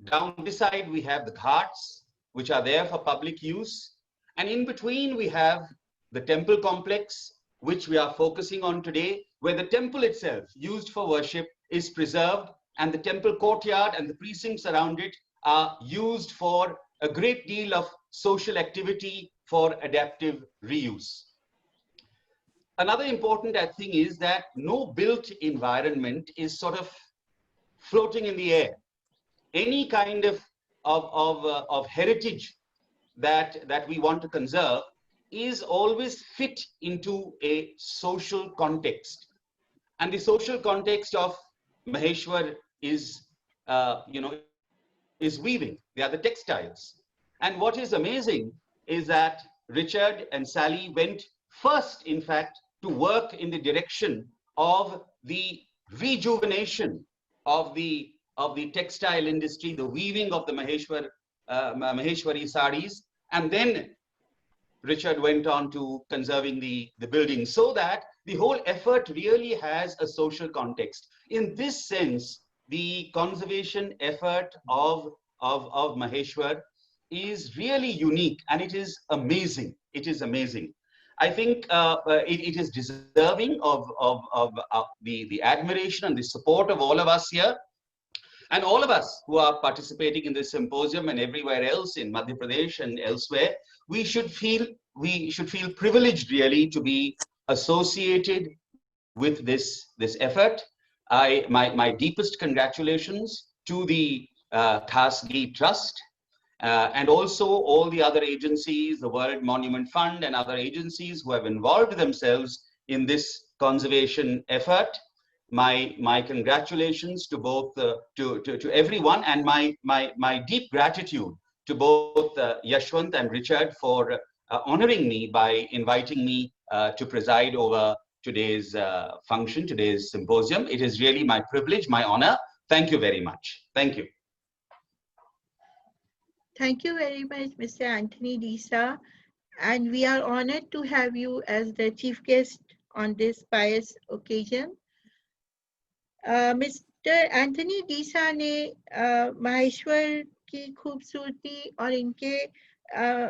Down this side, we have the ghats, which are there for public use. And in between, we have the temple complex, which we are focusing on today, where the temple itself, used for worship, is preserved, and the temple courtyard and the precincts around it are used for a great deal of social activity for adaptive reuse. Another important thing is that no built environment is sort of floating in the air. Any kind of heritage that we want to conserve is always fit into a social context. And the social context of Maheshwar is, is weaving. They are the textiles. And what is amazing is that Richard and Sally went first, in fact, to work in the direction of the rejuvenation of the textile industry, the weaving of the Maheshwari saris, and then Richard went on to conserving the buildings, so that the whole effort really has a social context. In this sense, the conservation effort of Maheshwar is really unique, and it is amazing. It is amazing. I think it is deserving of the admiration and the support of all of us here. And all of us who are participating in this symposium and everywhere else in Madhya Pradesh and elsewhere, we should feel privileged really to be associated with this effort. My deepest congratulations to the Khasgi Trust and also all the other agencies, the World Monument Fund and other agencies who have involved themselves in this conservation effort. My congratulations to both to everyone, and my deep gratitude to both Yashwant and Richard for honoring me by inviting me to preside over today's function, today's symposium. It is really my privilege, my honor. Thank you very much. Thank you. Thank you very much, Mr. Anthony Disa. And we are honored to have you as the chief guest on this pious occasion. Mister Anthony D'Sa ने माहेश्वर की खूबसूरती और इनके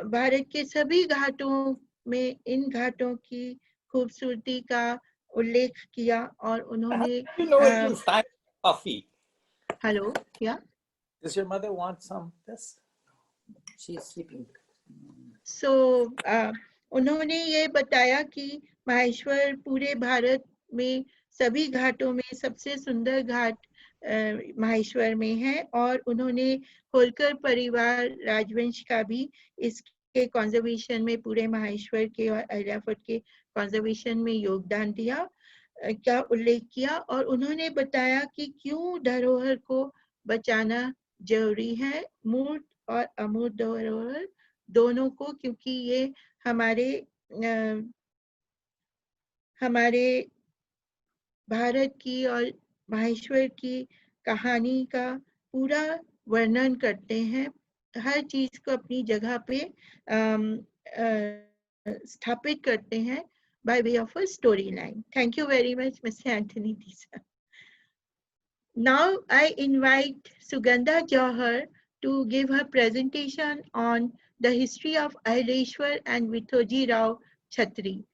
भारत के सभी घाटों में इन घाटों की खूबसूरती का उल्लेख किया और उन्होंने coffee. हेलो क्या Does your mother want some this? She is sleeping. So उन्होंने ये बताया कि माहेश्वर पूरे भारत में सभी घाटों में सबसे सुंदर घाट माहेश्वर में है और उन्होंने होलकर परिवार राजवंश का भी इसके कंजर्वेशन में पूरे माहेश्वर के और अहिल्या फोर्ट के कंजर्वेशन में योगदान दिया का उल्लेख किया और उन्होंने बताया कि क्यों धरोहर को बचाना जरूरी है, मूर्त और अमूर्त धरोहर दोनों को, क्योंकि ये हमारे भारत की और माहेश्वर की कहानी का पूरा वर्णन करते हैं, हर चीज को अपनी जगह पे स्थापित करते हैं by way of a storyline. Thank you very much, Mr. Anthony Disa. Now I invite Sugandha Johar to give her presentation on the history of Ahilyeshwar and Vithoji Rao Chhatri.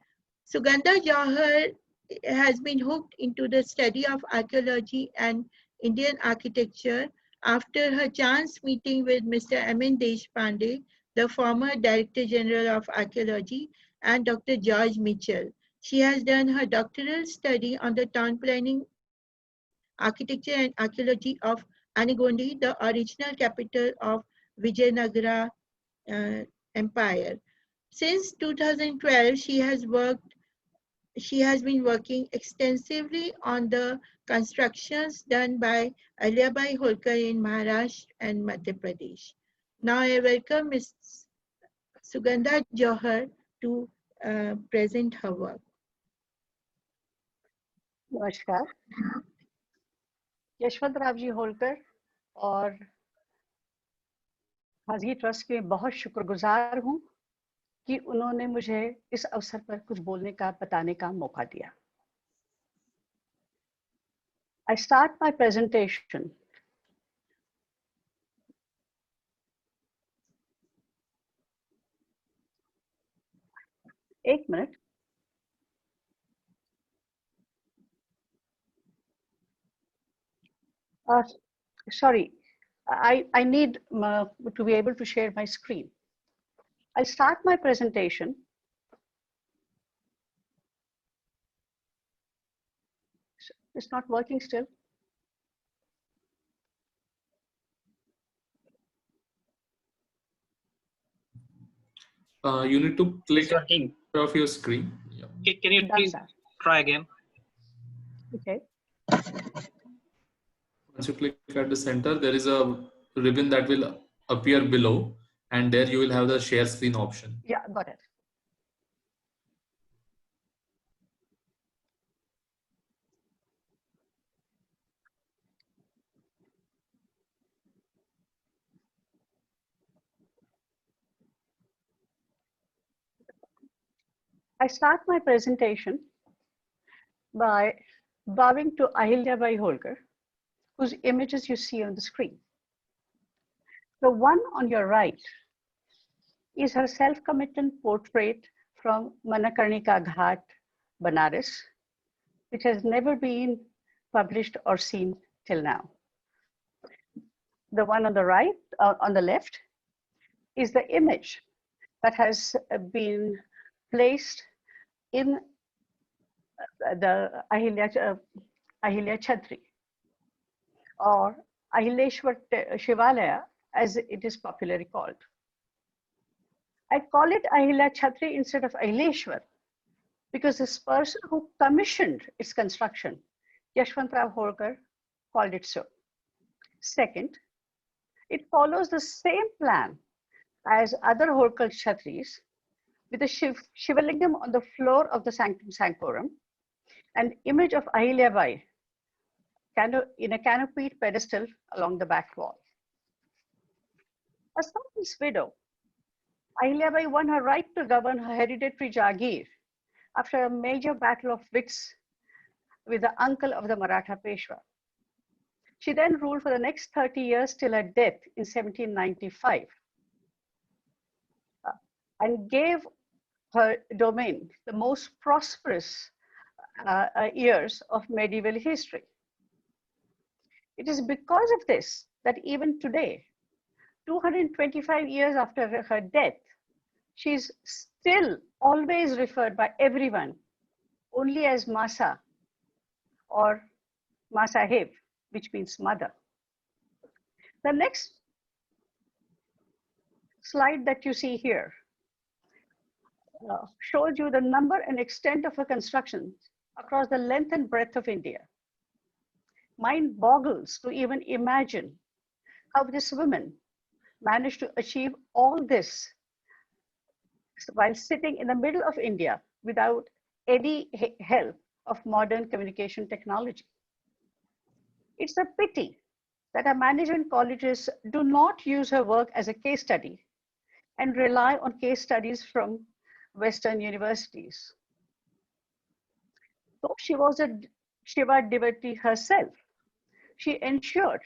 Sugandha Johar has been hooked into the study of archaeology and Indian architecture after her chance meeting with Mr. M.N. Deshpande, the former Director General of Archaeology, and Dr. George Mitchell. She has done her doctoral study on the town planning, architecture and archaeology of Anigondi, the original capital of Vijayanagara Empire. Since 2012, she has been working extensively on the constructions done by Ahilyabai Holkar in Maharashtra and Madhya Pradesh. Now I welcome Ms. Sugandha Johar to present her work. नमस्कार, यशवंतराव जी होलकर और खासगी trust के बहुत शुक्रगुजार हूँ कि उन्होंने मुझे इस अवसर पर कुछ बोलने का बताने का मौका दिया. I start my presentation एक minute. Sorry, I need to be able to share my screen. I'll start my presentation. It's not working still. You need to click off your screen. Yeah. Can you please try again? Okay. Once you click at the center, there is a ribbon that will appear below, and there you will have the share screen option. Yeah, got it. I start my presentation by bowing to Ahilyabai Holkar, whose images you see on the screen. The one on your right is her self-committed portrait from Manakarnika Ghat, Banaras, which has never been published or seen till now. The one on the right, on the left, is the image that has been placed in the Ahilya Chhatri, or Ahilyeshwar Shivalaya, as it is popularly called. I call it Ahilya Chhatri instead of Ahilyeshwar because this person who commissioned its construction, Yashwantrao Holkar, called it so. Second, it follows the same plan as other Holkar Chhatris, with a Shivalingam on the floor of the Sanctum Sanctorum, an image of Ahilyabai in a canopied pedestal along the back wall. A Sultan's widow, Ahilyabai won her right to govern her hereditary Jagir after a major battle of wits with the uncle of the Maratha Peshwa. She then ruled for the next 30 years till her death in 1795 and gave her domain the most prosperous years of medieval history. It is because of this that even today, 225 years after her death, she is still always referred by everyone only as Masa or Masahib, which means mother. The next slide that you see here shows you the number and extent of her constructions across the length and breadth of India. Mind boggles to even imagine how this woman managed to achieve all this while sitting in the middle of India without any help of modern communication technology. It's a pity that our management colleges do not use her work as a case study and rely on case studies from Western universities. Though she was a Shiva devotee herself, she ensured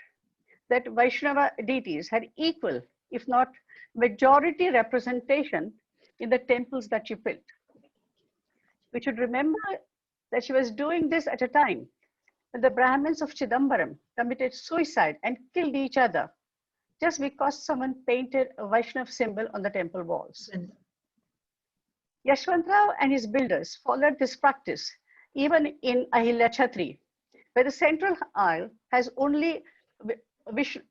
that Vaishnava deities had equal, if not majority representation in the temples that she built. We should remember that she was doing this at a time when the Brahmins of Chidambaram committed suicide and killed each other just because someone painted a Vaishnav symbol on the temple walls. Yashwantrao and his builders followed this practice even in Ahilya Chhatri, where the central aisle has only Vishnu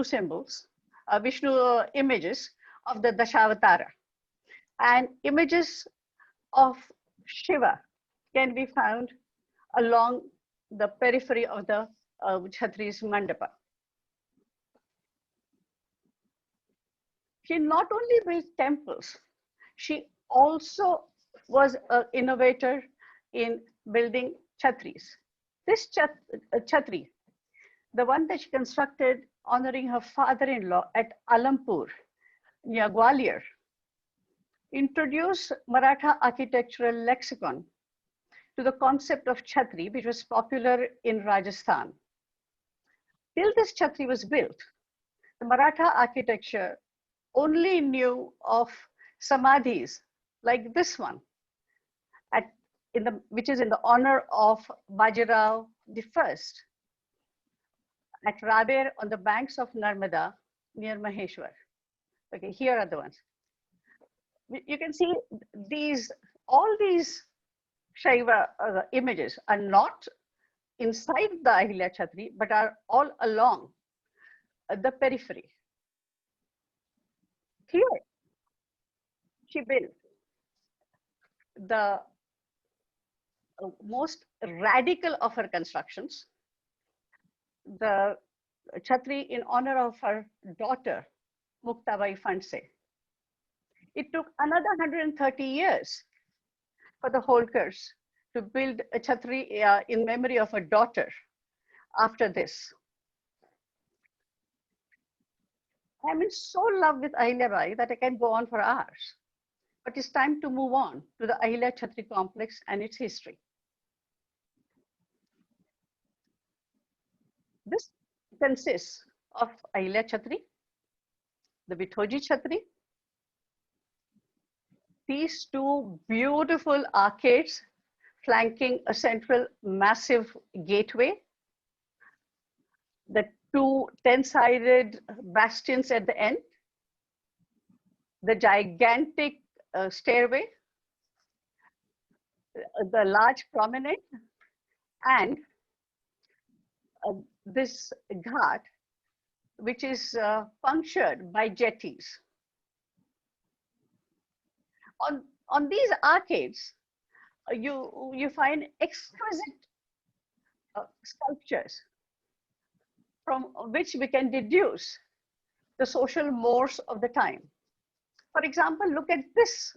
symbols, Vishnu images of the Dashavatara, and images of Shiva can be found along the periphery of the Chhatri's mandapa. She not only built temples, she also was an innovator in building Chhatris. This Chhatri, the one that she constructed honoring her father-in-law at Alampur, near Gwalior, introduced Maratha architectural lexicon to the concept of Chhatri, which was popular in Rajasthan. Till this Chhatri was built, the Maratha architecture only knew of samadhis like this one, which is in the honor of Bajirao I at Raber on the banks of Narmada near Maheshwar. Okay, here are the ones. You can see all these Shaiva images are not inside the Ahilya Chhatri, but are all along the periphery. Here, she built the most radical of her constructions, the Chhatri in honor of her daughter, Muktabai Phandse. It took another 130 years for the Holkars to build a Chhatri in memory of her daughter after this. I'm in so love with Ahilyabai that I can go on for hours. But it's time to move on to the Ahilya Chhatri complex and its history. This consists of Ahilya Chhatri, the Vithoji Chhatri, these two beautiful arcades flanking a central massive gateway, the two 10-sided bastions at the end, the gigantic stairway, the large promenade, and this ghat, which is punctured by jetties. On these arcades, you find exquisite sculptures from which we can deduce the social mores of the time. For example, look at this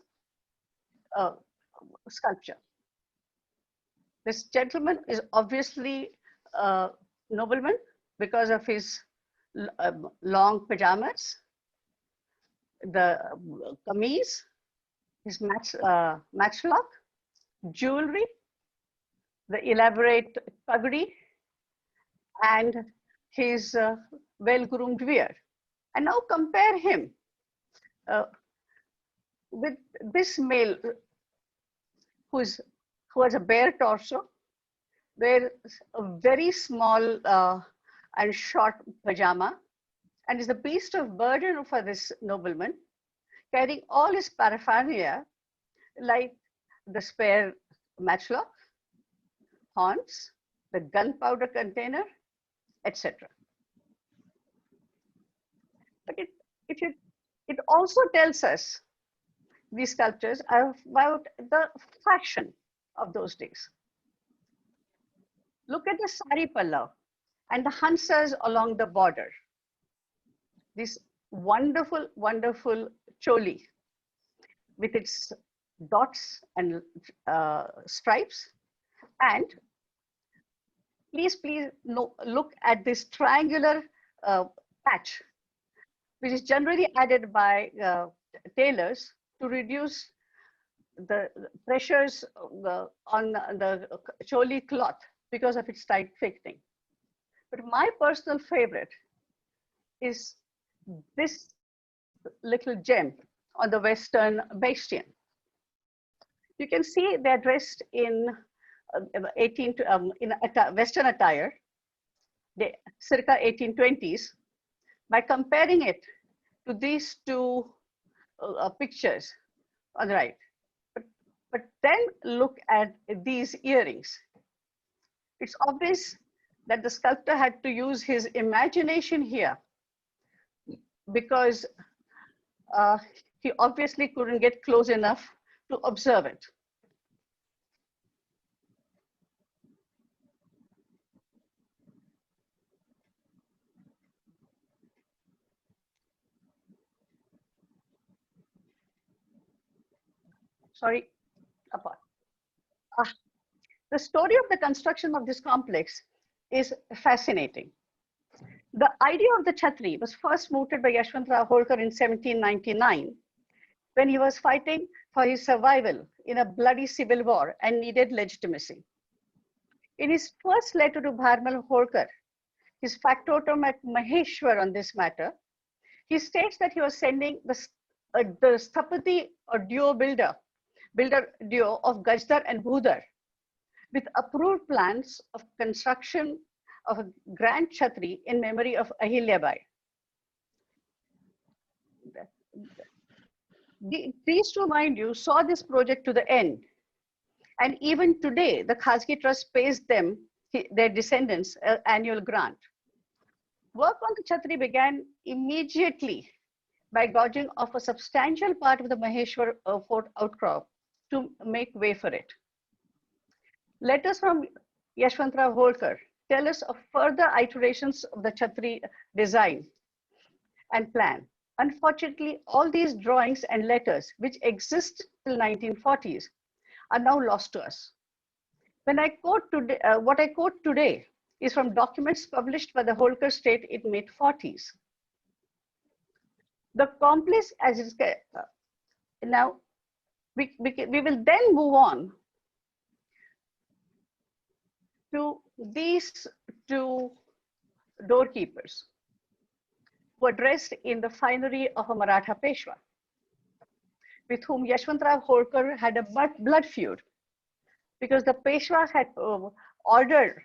sculpture. This gentleman is obviously a nobleman because of his long pajamas, the kameez, his matchlock, jewelry, the elaborate pagdi, and his well-groomed beard. And now compare him with this male who has a bare torso, wears a very small and short pajama, and is the beast of burden for this nobleman, carrying all his paraphernalia like the spare matchlock, horns, the gunpowder container, etc. But it also tells us, these sculptures, about the fashion of those days. Look at the sari pallav and the hansas along the border. This wonderful, wonderful choli with its dots and stripes. And please look at this triangular patch, which is generally added by tailors to reduce the pressures on the choli cloth because of its tight fitting. But my personal favorite is this little gem on the western bastion. You can see they're dressed in Western attire, circa 1820s. By comparing it to these two pictures on the right, but then look at these earrings. It's obvious that the sculptor had to use his imagination here, because he obviously couldn't get close enough to observe it. sorry, apart. The story of the construction of this complex is fascinating. The idea of the Chhatri was first mooted by Yashwantrao Holkar in 1799 when he was fighting for his survival in a bloody civil war and needed legitimacy. In his first letter to Bharmal Holkar, his factotum at Maheshwar on this matter, he states that he was sending the Sthapati or builder duo of Gajdar and Bhudar with approved plans of construction of a grand Chhatri in memory of Ahilyabai. These two, mind you, saw this project to the end. And even today, the Khasgi Trust pays them, their descendants, an annual grant. Work on the Chhatri began immediately by gouging off a substantial part of the Maheshwar fort outcrop to make way for it. Letters from Yashwantrao Holkar tell us of further iterations of the Chhatri design and plan. Unfortunately, all these drawings and letters, which exist till 1940s, are now lost to us. When I quote today, what I quote today is from documents published by the Holkar state in mid-40s. The complex, as is now, we will then move on to these two doorkeepers who were dressed in the finery of a Maratha Peshwa, with whom Yashwantrao Holkar had a blood feud, because the Peshwa had ordered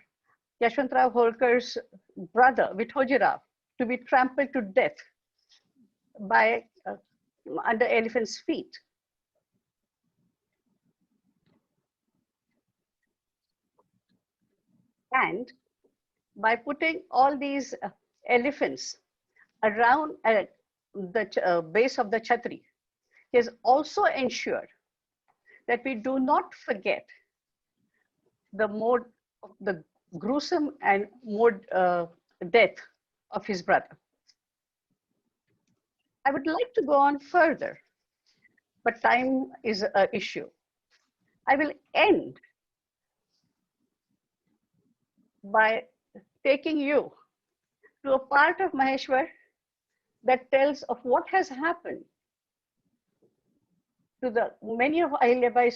Yashwantrao Holkar's brother, Vithoji to be trampled to death by under elephant's feet. And by putting all these elephants around the base of the Chhatri, he has also ensured that we do not forget the mode of the gruesome and mode death of his brother. I would like to go on further, but time is an issue. I will end by taking you to a part of Maheshwar that tells of what has happened to the many of Ahilyabai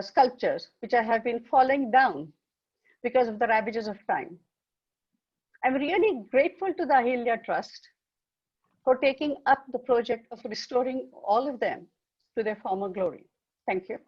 sculptures which have been falling down because of the ravages of time. I'm really grateful to the Ahilya Trust for taking up the project of restoring all of them to their former glory. Thank you.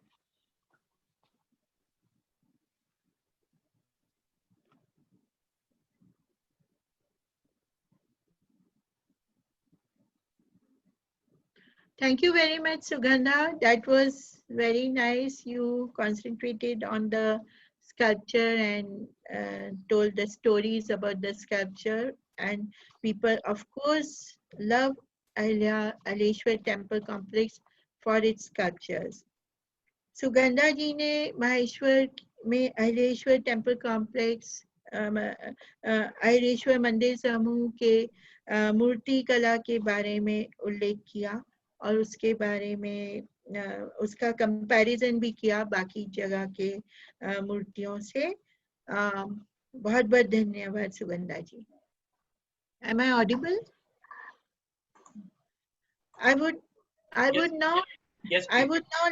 Thank you very much, Sugandha. That was very nice. You concentrated on the sculpture and told the stories about the sculpture. And people, of course, love Ahilyeshwar Temple Complex for its sculptures. Sugandha ji ने माहेश्वर में Ahileshwar temple complex Ahileshwar मंदिर समूह के मूर्ति कला के बारे में उल्लेख किया और उसके बारे में उसका कंपैरिजन भी किया बाकी जगह के मूर्तियों से। बहुत बहुत धन्यवाद सुगंधा जी। Am I audible? I would now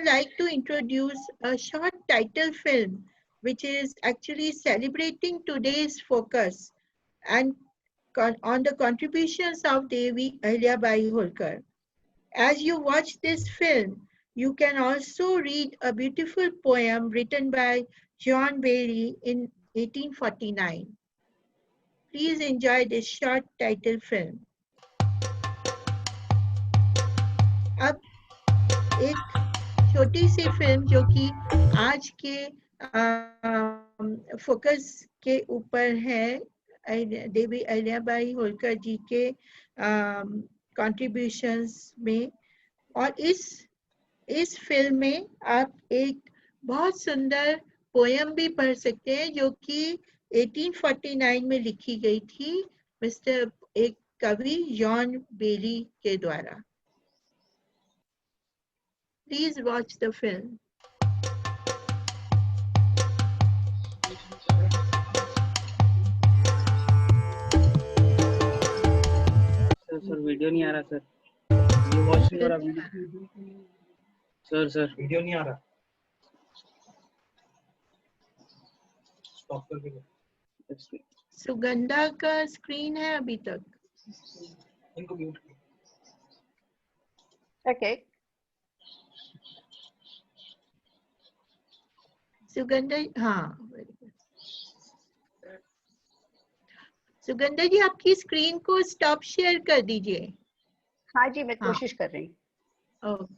like to introduce a short title film which is actually celebrating today's focus and on the contributions of Devi Ahilyabai Holkar. As you watch this film, you can also read a beautiful poem written by John Bailey in 1849. Please enjoy this short title film. अब एक छोटी सी film जो कि आज के focus के ऊपर है देवी अहिल्याबाई होलकर जी के कंट्रीब्यूशंस में, और इस फिल्म में आप एक बहुत सुंदर पोयम भी पढ़ सकते हैं जो कि 1849 में लिखी गई थी एक कवि जॉन बेली के द्वारा। Please watch the film. Sir video नहीं आ रहा सर, ये वॉच नहीं हो रहा वीडियो सर वीडियो नहीं आ रहा, स्टॉप करके दो। सुगंधा का स्क्रीन है अभी तक। इनको म्यूट Okay. सुगंधा, हाँ, सुगंधा जी आपकी स्क्रीन को स्टॉप शेयर कर दीजिए। हाँ जी, मैं कोशिश कर रही हूँ।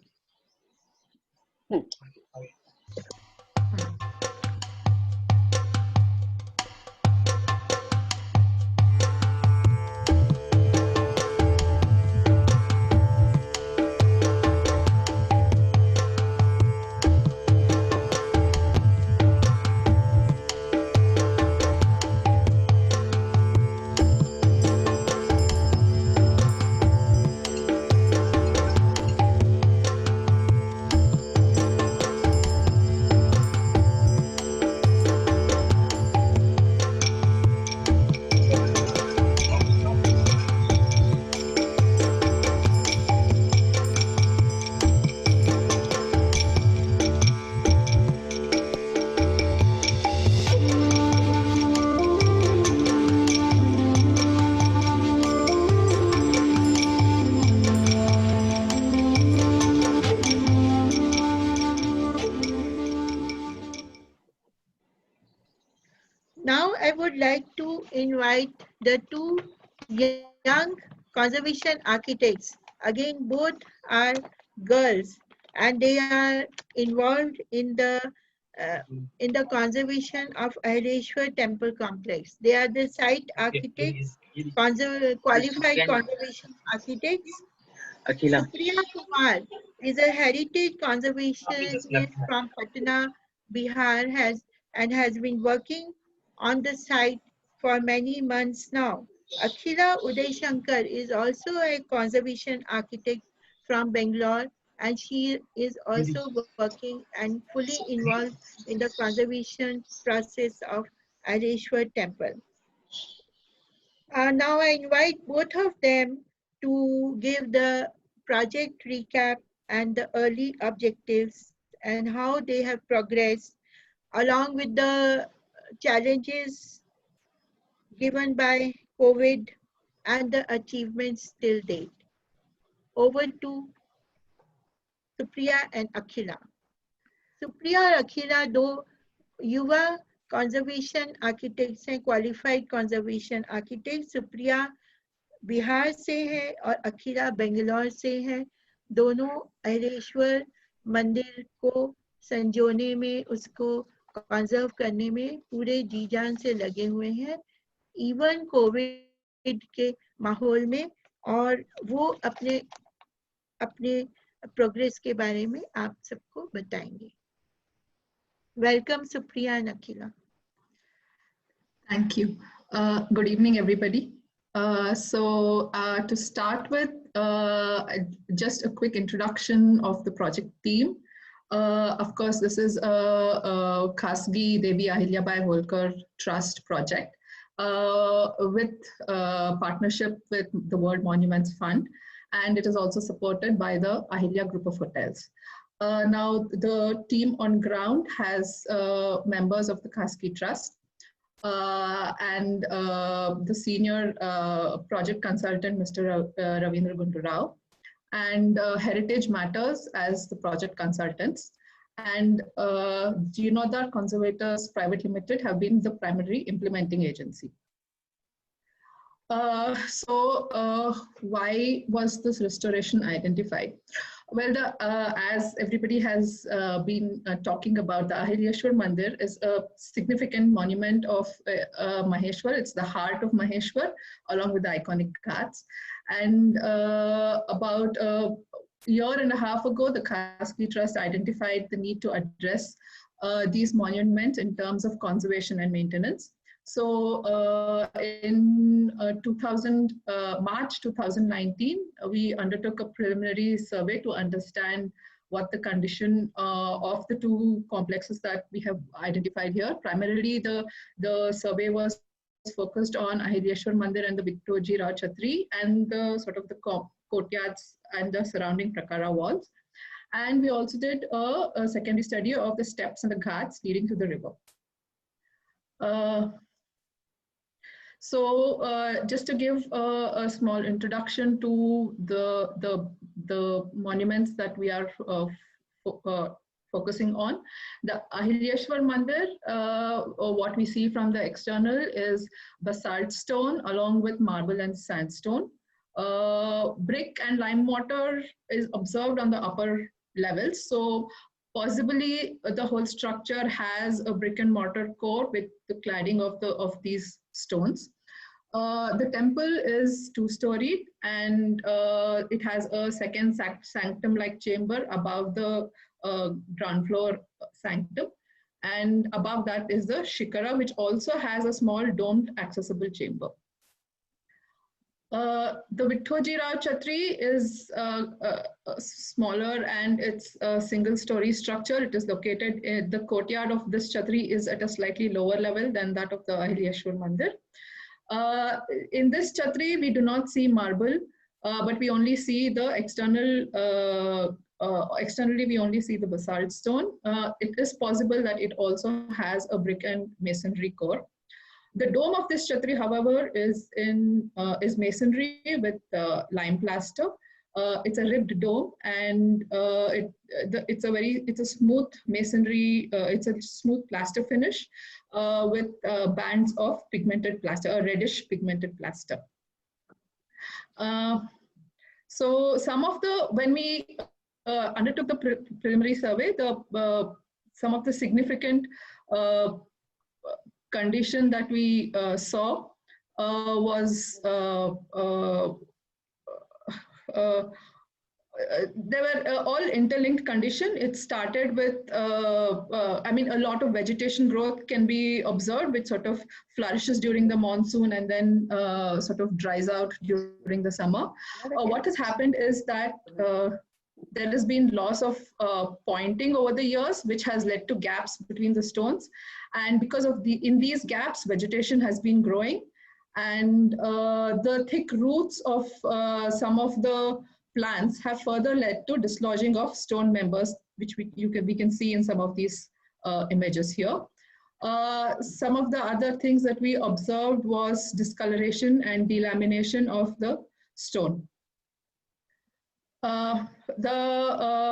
Now I would like to invite the two young conservation architects. Again, both are girls and they are involved in the conservation of Ahilyeshwar temple complex. They are the site architects, qualified conservation architects. Akhila. Supriya Kumar is a heritage conservationist from Patna, Bihar, has been working on the site for many months now. Akhila Uday Shankar is also a conservation architect from Bangalore, and she is also working and fully involved in the conservation process of Ahilyeshwar temple. Now I invite both of them to give the project recap and the early objectives and how they have progressed along with the challenges given by COVID and the achievements till date. Over to Supriya and Akhila. Supriya और Akhila दो युवा conservation architects हैं, qualified conservation architects. Supriya Bihar से है और अखिला बेंगलोर से है। दोनों अहिलेश्वर मंदिर को संजोने में, उसको कंजर्व करने में पूरे जी जान से लगे हुए हैं, इवन कोविड के माहौल में, और वो अपने प्रोग्रेस के बारे में आप सबको बताएंगे। Welcome Supriya and Akhila. Thank you. Good evening, everybody. To start with, just a quick introduction of the project team. Of course, this is a Khasgi Devi Ahilyabai Holkar Trust project with partnership with the World Monuments Fund, and it is also supported by the Ahilya Group of Hotels. Now, the team on ground has members of the Khasgi Trust, and the senior project consultant, Mr. Ravindra Gundu Rao, and Heritage Matters as the project consultants. And Jeevanodar Conservators Private Limited have been the primary implementing agency. Why was this restoration identified? Well, as everybody has been talking about, the Ahilyeshwar Mandir is a significant monument of Maheshwar. It's the heart of Maheshwar, along with the iconic ghats. And about a year and a half ago, the Khasgi Trust identified the need to address these monuments in terms of conservation and maintenance. So in March 2019, we undertook a preliminary survey to understand what the condition of the two complexes that we have identified here. Primarily, the survey was focused on Ahilyeshwar Mandir and the Vithoji Rao Chhatri and the sort of the courtyards and the surrounding prakara walls. And we also did a secondary study of the steps and the ghats leading to the river. Just to give a small introduction to the monuments that we are focusing on. The Ahilyeshwar Mandir, what we see from the external is basalt stone along with marble and sandstone. Brick and lime mortar is observed on the upper levels. So possibly the whole structure has a brick and mortar core with the cladding of these stones. The temple is two-storied and it has a second sanctum-like chamber above the ground floor sanctum. And above that is the shikara, which also has a small domed accessible chamber. The Vithoji Rao Chhatri is smaller and it's a single-story structure. It is located in the courtyard of this Chhatri is at a slightly lower level than that of the Ahilyeshwar Mandir. In this Chhatri, we do not see marble, but we only see the external. Externally, we only see the basalt stone. It is possible that it also has a brick and masonry core. The dome of this Chhatri, however, is masonry with lime plaster. It's a ribbed dome, and it's a smooth masonry. It's a smooth plaster finish with bands of pigmented plaster, a reddish pigmented plaster. So some of when we undertook the preliminary survey, some of the significant condition that we saw was they were all interlinked condition. It started with, I mean, a lot of vegetation growth can be observed, which sort of flourishes during the monsoon and then sort of dries out during the summer. What has happened is that there has been loss of pointing over the years, which has led to gaps between the stones. And because of in these gaps, vegetation has been growing. And the thick roots of some of the plants have further led to dislodging of stone members, which we can see in some of these images here. Some of the other things that we observed was discoloration and delamination of the stone.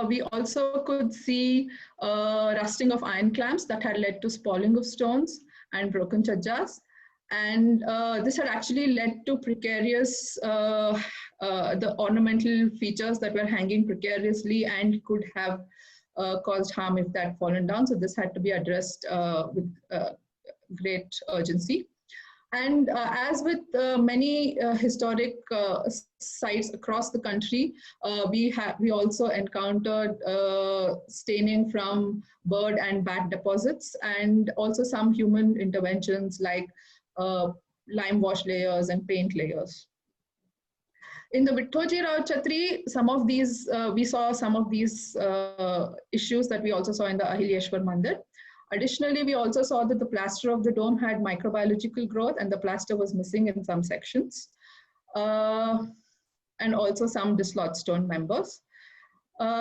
We also could see rusting of iron clamps that had led to spalling of stones and broken chajjas. And this had actually led to precarious, the ornamental features that were hanging precariously and could have caused harm if that had fallen down. So this had to be addressed with great urgency. And as with many historic sites across the country, we also encountered staining from bird and bat deposits, and also some human interventions like lime wash layers and paint layers. In the Vithoji Rao Chhatri, we saw some of these issues that we also saw in the Ahilyeshwar Mandir. Additionally, we also saw that the plaster of the dome had microbiological growth and the plaster was missing in some sections, and also some dislodged stone members.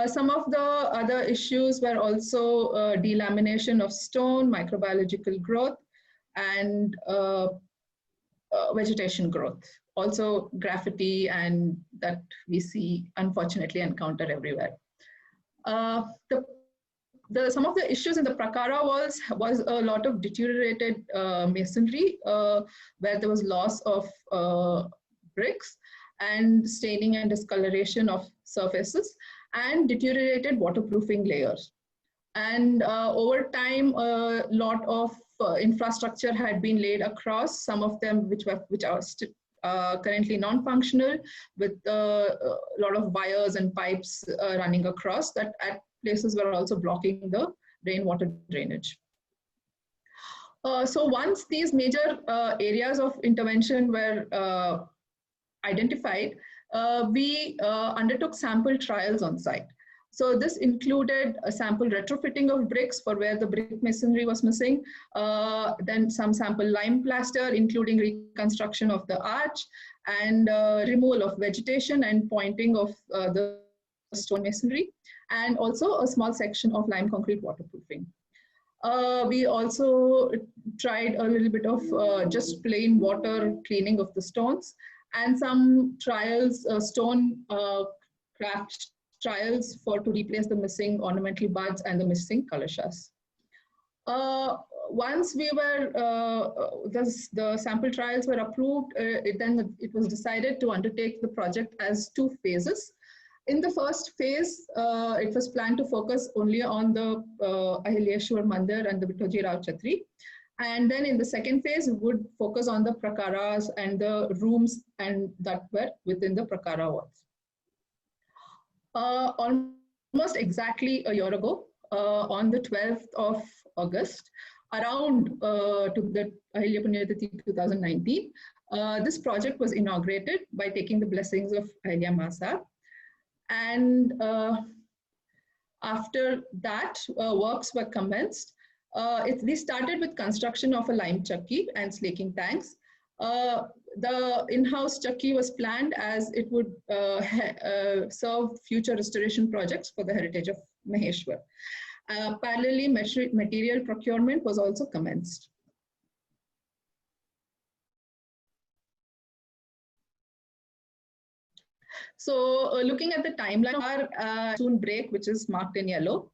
Some of the other issues were also delamination of stone, microbiological growth, and vegetation growth. Also graffiti, and that we see, unfortunately, encounter everywhere. Some of the issues in the prakara walls was a lot of deteriorated masonry, where there was loss of bricks and staining and discoloration of surfaces and deteriorated waterproofing layers. And over time, a lot of infrastructure had been laid across, some of them which are currently non-functional, with a lot of wires and pipes running across that at places were also blocking the rainwater drainage. So once these major areas of intervention were identified, we undertook sample trials on site. So this included a sample retrofitting of bricks for where the brick masonry was missing, then some sample lime plaster, including reconstruction of the arch, and removal of vegetation and pointing of the stone masonry, and also a small section of lime concrete waterproofing. We also tried a little bit of just plain water cleaning of the stones, and some trials, stone craft trials to replace the missing ornamental buds and the missing kalashas. Once we were, the sample trials were approved, then it was decided to undertake the project as 2 phases. In the first phase, it was planned to focus only on the Ahilyeshwar Mandir and the Vithoji Rao Chhatri. And then in the second phase, we would focus on the prakaras and the rooms and that were within the prakara walls. Almost exactly a year ago, on the 12th of August, around to the Ahilya Punyatithi 2019, this project was inaugurated by taking the blessings of Ahilya Masa. And after that, works were commenced. We started with construction of a lime chakki and slaking tanks. The in-house chakki was planned as it would serve future restoration projects for the heritage of Maheshwar. Parallelly, material procurement was also commenced. So looking at the timeline, our soon break, which is marked in yellow.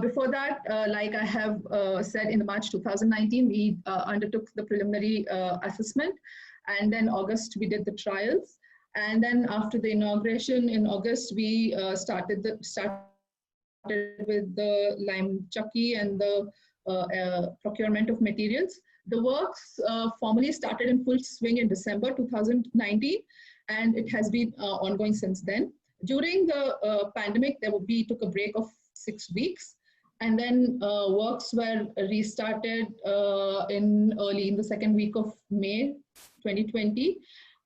Before that, like I have said, in March 2019, we undertook the preliminary assessment, and then August we did the trials, and then after the inauguration in August, we started with the lime chakki and the procurement of materials. The works formally started in full swing in December 2019, and it has been ongoing since then. During the pandemic, we took a break of 6 weeks, and then works were restarted in the second week of May 2020.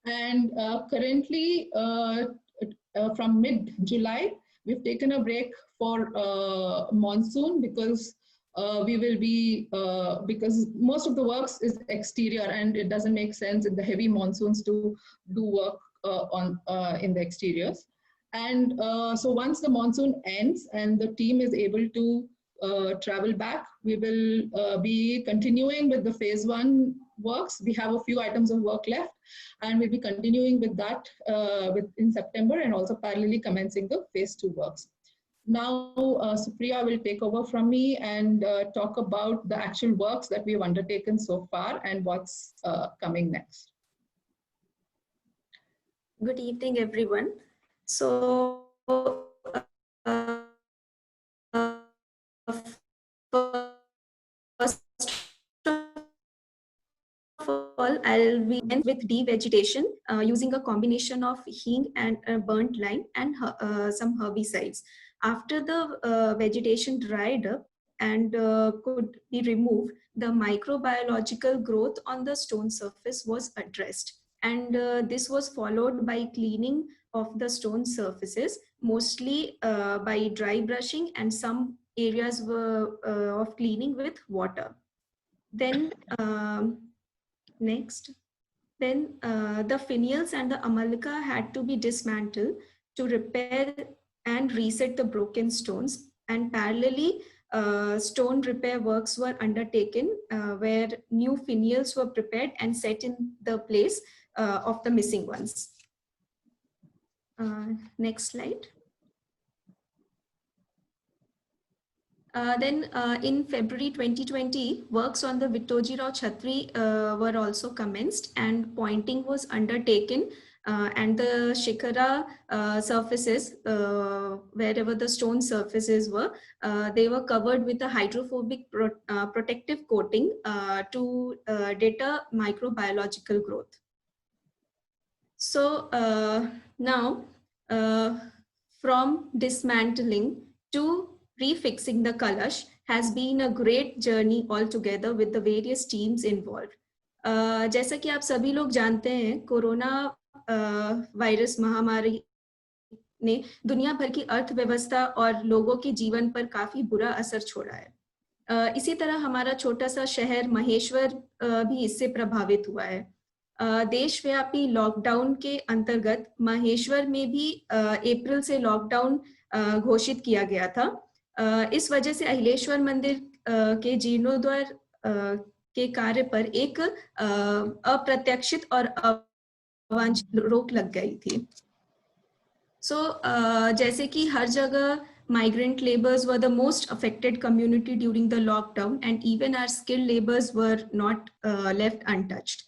And currently, from mid-July, we've taken a break for monsoon because we will be, because most of the works is exterior and it doesn't make sense in the heavy monsoons to do work in the exteriors. And so once the monsoon ends and the team is able to travel back, we will be continuing with the phase 1 works. We have a few items of work left, and we'll be continuing with that in September, and also parallelly commencing the phase 2 works. Now, Supriya will take over from me and talk about the actual works that we have undertaken so far and what's coming next. Good evening, everyone. So, first of all, I'll begin with devegetation using a combination of hing and burnt lime and some herbicides. After the vegetation dried up and could be removed, the microbiological growth on the stone surface was addressed. And this was followed by cleaning of the stone surfaces, mostly by dry brushing, and some areas were of cleaning with water. Then next, the finials and the amalika had to be dismantled to repair and reset the broken stones, and parallelly stone repair works were undertaken where new finials were prepared and set in the place of the missing ones. Next slide. Then in February 2020, works on the Vithoji Rao Chhatri were also commenced, and pointing was undertaken, and the shikara surfaces, wherever the stone surfaces were, they were covered with a hydrophobic protective coating to deter microbiological growth. So now, from dismantling to refixing the kalash has been a great journey altogether with the various teams involved. जैसा कि आप सभी लोग जानते हैं, corona virus महामारी ने दुनिया भर की अर्थव्यवस्था और लोगों के जीवन पर काफी बुरा असर छोड़ा है। इसी तरह हमारा छोटा सा शहर महेश्वर भी इससे प्रभावित हुआ है। देशव्यापी लॉकडाउन के अंतर्गत महेश्वर में भी अप्रैल से लॉकडाउन घोषित किया गया था। इस वजह से अहिलेश्वर मंदिर के जीर्णोद्धार के कार्य पर एक अप्रत्याशित और अवांछित रोक लग गई थी। जैसे कि हर जगह migrant laborers were the most affected community during the lockdown, and even our skilled laborers were not left untouched.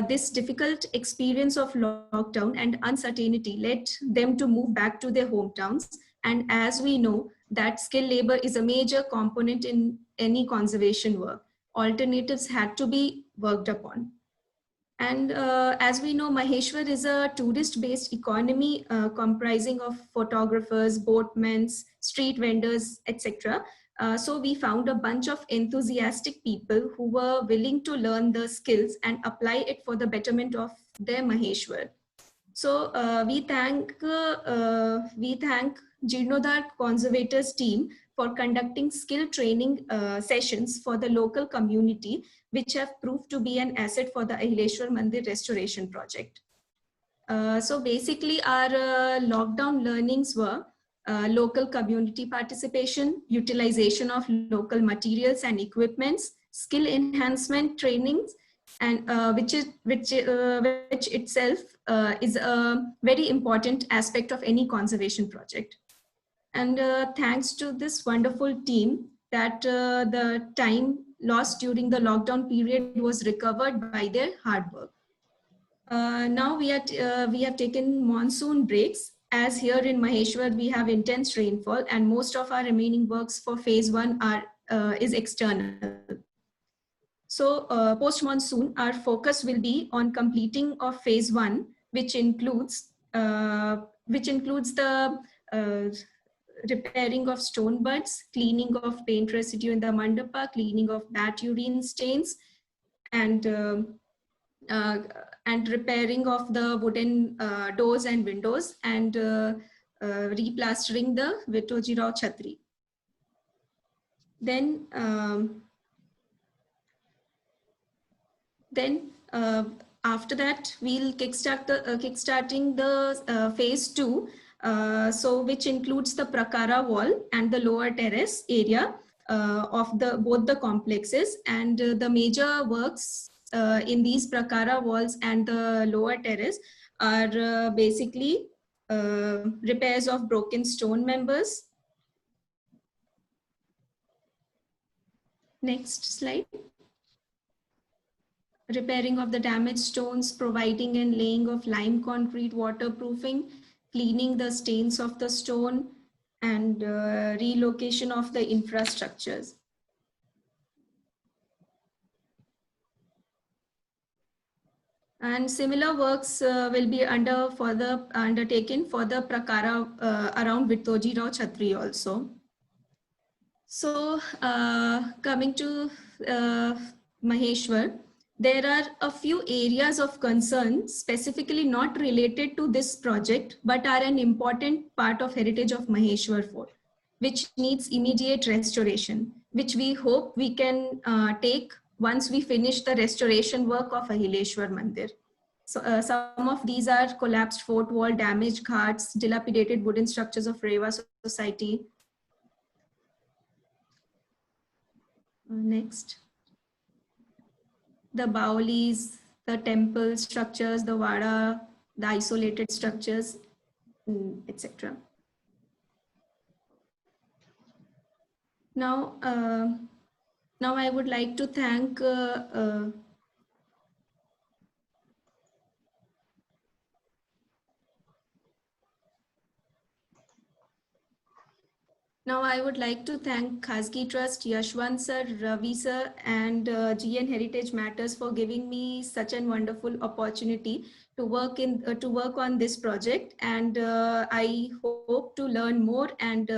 This difficult experience of lockdown and uncertainty led them to move back to their hometowns. And as we know, that skilled labor is a major component in any conservation work. Alternatives had to be worked upon. And as we know, Maheshwar is a tourist-based economy comprising of photographers, boatmen, street vendors, etc. So we found a bunch of enthusiastic people who were willing to learn the skills and apply it for the betterment of their Maheshwar. So we thank Jeernoddhar Conservators team for conducting skill training sessions for the local community, which have proved to be an asset for the Ahilyeshwar Mandir restoration project. So basically our lockdown learnings were local community participation, utilization of local materials and equipments, skill enhancement trainings, and which itself is a very important aspect of any conservation project. And thanks to this wonderful team, that the time lost during the lockdown period was recovered by their hard work. Now we have taken monsoon breaks, as here in Maheshwar we have intense rainfall, and most of our remaining works for phase 1 is external. So post monsoon, our focus will be on completing of phase 1, which includes the repairing of stone buds, cleaning of paint residue in the mandapa, cleaning of bat urine stains, and repairing of the wooden doors and windows, and replastering the Vittojirao Chhatri. Then after that, we'll kickstarting the phase 2, so which includes the Prakara wall and the lower terrace area of both the complexes, and the major works in these Prakara walls and the lower terrace are basically repairs of broken stone members. Next slide. Repairing of the damaged stones, providing and laying of lime concrete waterproofing, cleaning the stains of the stone, and relocation of the infrastructures. And similar works will be undertaken for the Prakara around Vittojirao Chhatri also. So coming to Maheshwar, there are a few areas of concern specifically not related to this project, but are an important part of heritage of Maheshwar Fort, which needs immediate restoration, which we hope we can take once we finish the restoration work of Ahilyeshwar Mandir. So some of these are collapsed fort wall, damaged ghats, dilapidated wooden structures of Rewa society. Next. The Baolis, the temple structures, the Vada, the isolated structures, etc. Now I would like to thank Khasgi Trust, Yashwant sir, Ravi sir, and GN Heritage Matters for giving me such a wonderful opportunity to work on this project, and I hope to learn more and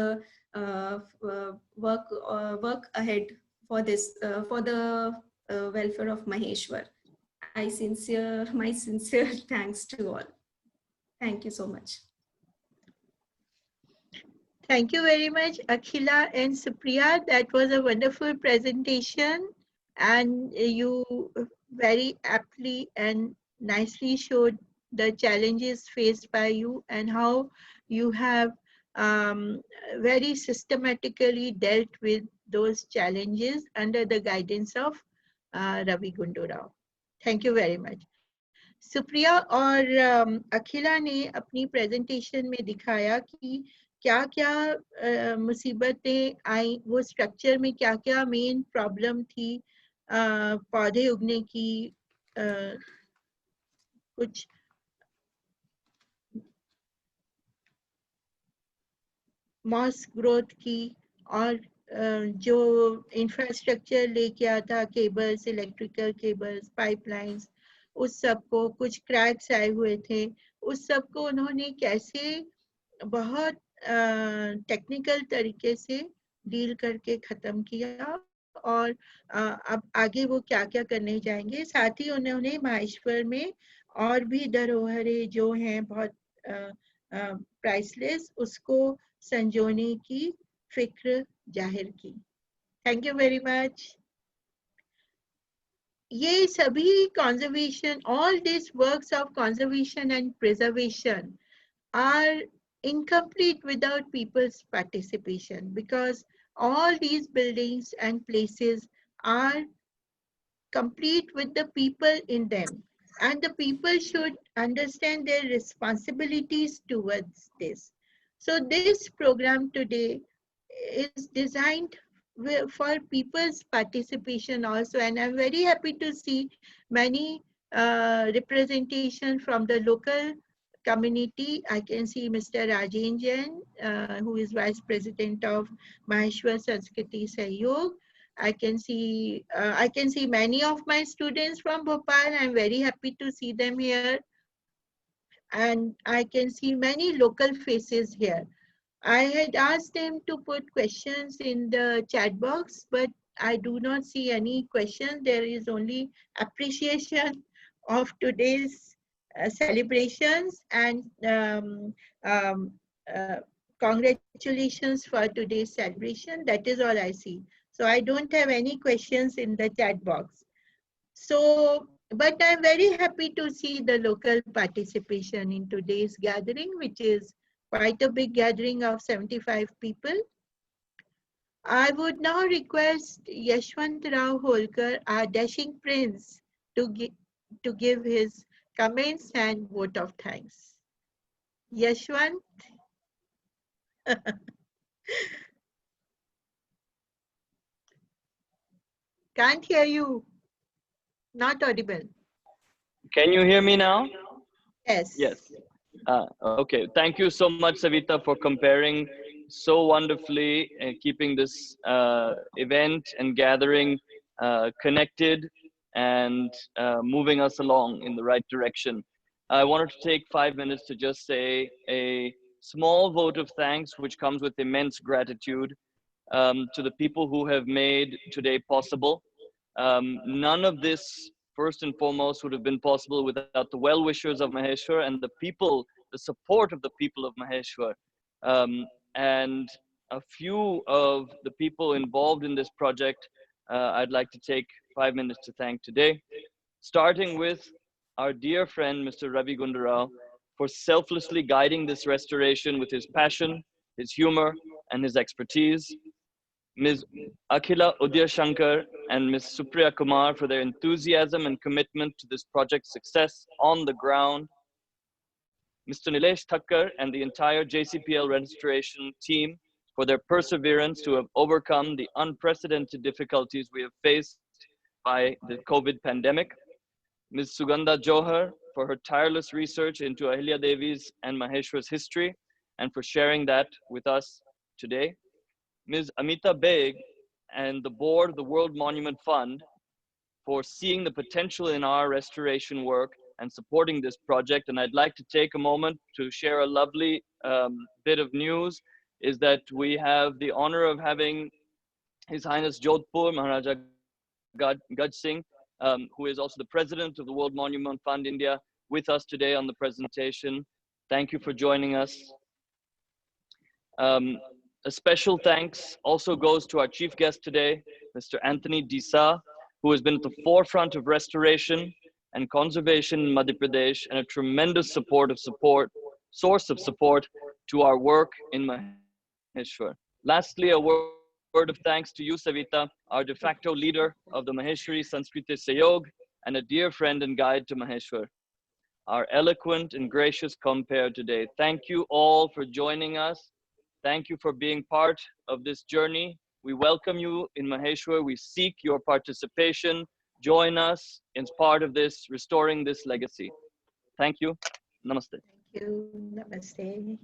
work ahead for this for the welfare of Maheshwar. My sincere thanks to all. Thank you so much. Thank you very much, Akhila and Supriya. That was a wonderful presentation, and you very aptly and nicely showed the challenges faced by you and how you have very systematically dealt with those challenges under the guidance of Ravi Gundu Rao. Thank you very much. Supriya और अखिला ने अपनी presentation में दिखाया कि क्या क्या मुसीबतें आई, वो स्ट्रक्चर में क्या क्या मेन प्रॉब्लम थी पौधे उगने की, कुछ मॉस ग्रोथ की, और जो इंफ्रास्ट्रक्चर लेके आता, केबल्स, इलेक्ट्रिकल केबल्स, पाइपलाइंस, उस सब को, कुछ क्रैक्स आए हुए थे, उस सब को उन्होंने कैसे बहुत टेक्निकल तरीके से डील करके ख़त्म किया, और अब आगे वो क्या क्या करने जाएंगे। साथ ही उन्होंने माहेश्वर में और भी धरोहरें जो हैं बहुत प्राइसलेस, उसको संजोने की फिक्र जाहिर की। Thank you very much. ये सभी conservation, all these works of conservation and preservation are incomplete without people's participation, because all these buildings and places are complete with the people in them, and the people should understand their responsibilities towards this. So this program today is designed for people's participation also, and I'm very happy to see many representation from the local community. I can see Mr. Rajen Jain, who is Vice President of Maheshwar Sanskriti Sahyog. I can see many of my students from Bhopal. I'm very happy to see them here, and I can see many local faces here. I had asked them to put questions in the chat box, but I do not see any questions. There is only appreciation of today's celebrations and congratulations for today's celebration. That is all I see. So I don't have any questions in the chat box. So, but I'm very happy to see the local participation in today's gathering, which is quite a big gathering of 75 people. I would now request Yashwant Rao Holkar, our dashing prince, to give his comments and vote of thanks. Yashwant. Can't hear you. Not audible. Can you hear me now? Yes. Yes. Okay. Thank you so much, Savita, for comparing so wonderfully and keeping this event and gathering connected and moving us along in the right direction. I wanted to take 5 minutes to just say a small vote of thanks, which comes with immense gratitude to the people who have made today possible. None of this, first and foremost, would have been possible without the well-wishers of Maheshwar and the people, the support of the people of Maheshwar. And a few of the people involved in this project, I'd like to take 5 minutes to thank today, starting with our dear friend, Mr. Ravi Gundu Rao, for selflessly guiding this restoration with his passion, his humor, and his expertise. Ms. Akhila Shankar and Ms. Supriya Kumar for their enthusiasm and commitment to this project's success on the ground. Mr. Nilesh Thakkar and the entire JCPL registration team for their perseverance to have overcome the unprecedented difficulties we have faced by the COVID pandemic. Ms. Sugandha Johar for her tireless research into Ahilya Devi's and Maheshwar's history and for sharing that with us today. Ms. Amita Beg and the board of the World Monument Fund for seeing the potential in our restoration work and supporting this project. And I'd like to take a moment to share a lovely bit of news, is that we have the honor of having His Highness Jodhpur Maharaja Gaj Singh, who is also the president of the World Monument Fund India, with us today on the presentation. Thank you for joining us. A special thanks also goes to our chief guest today, Mr. Anthony Disa, who has been at the forefront of restoration and conservation in Madhya Pradesh and a tremendous source of support to our work in Maheshwar. Lastly, a word of thanks to you, Savita, our de facto leader of the Maheshwari Sanskriti Sayog and a dear friend and guide to Maheshwar, our eloquent and gracious compere today. Thank you all for joining us. Thank you for being part of this journey. We welcome you in Maheshwar. We seek your participation. Join us in part of this, restoring this legacy. Thank you. Namaste. Thank you. Namaste.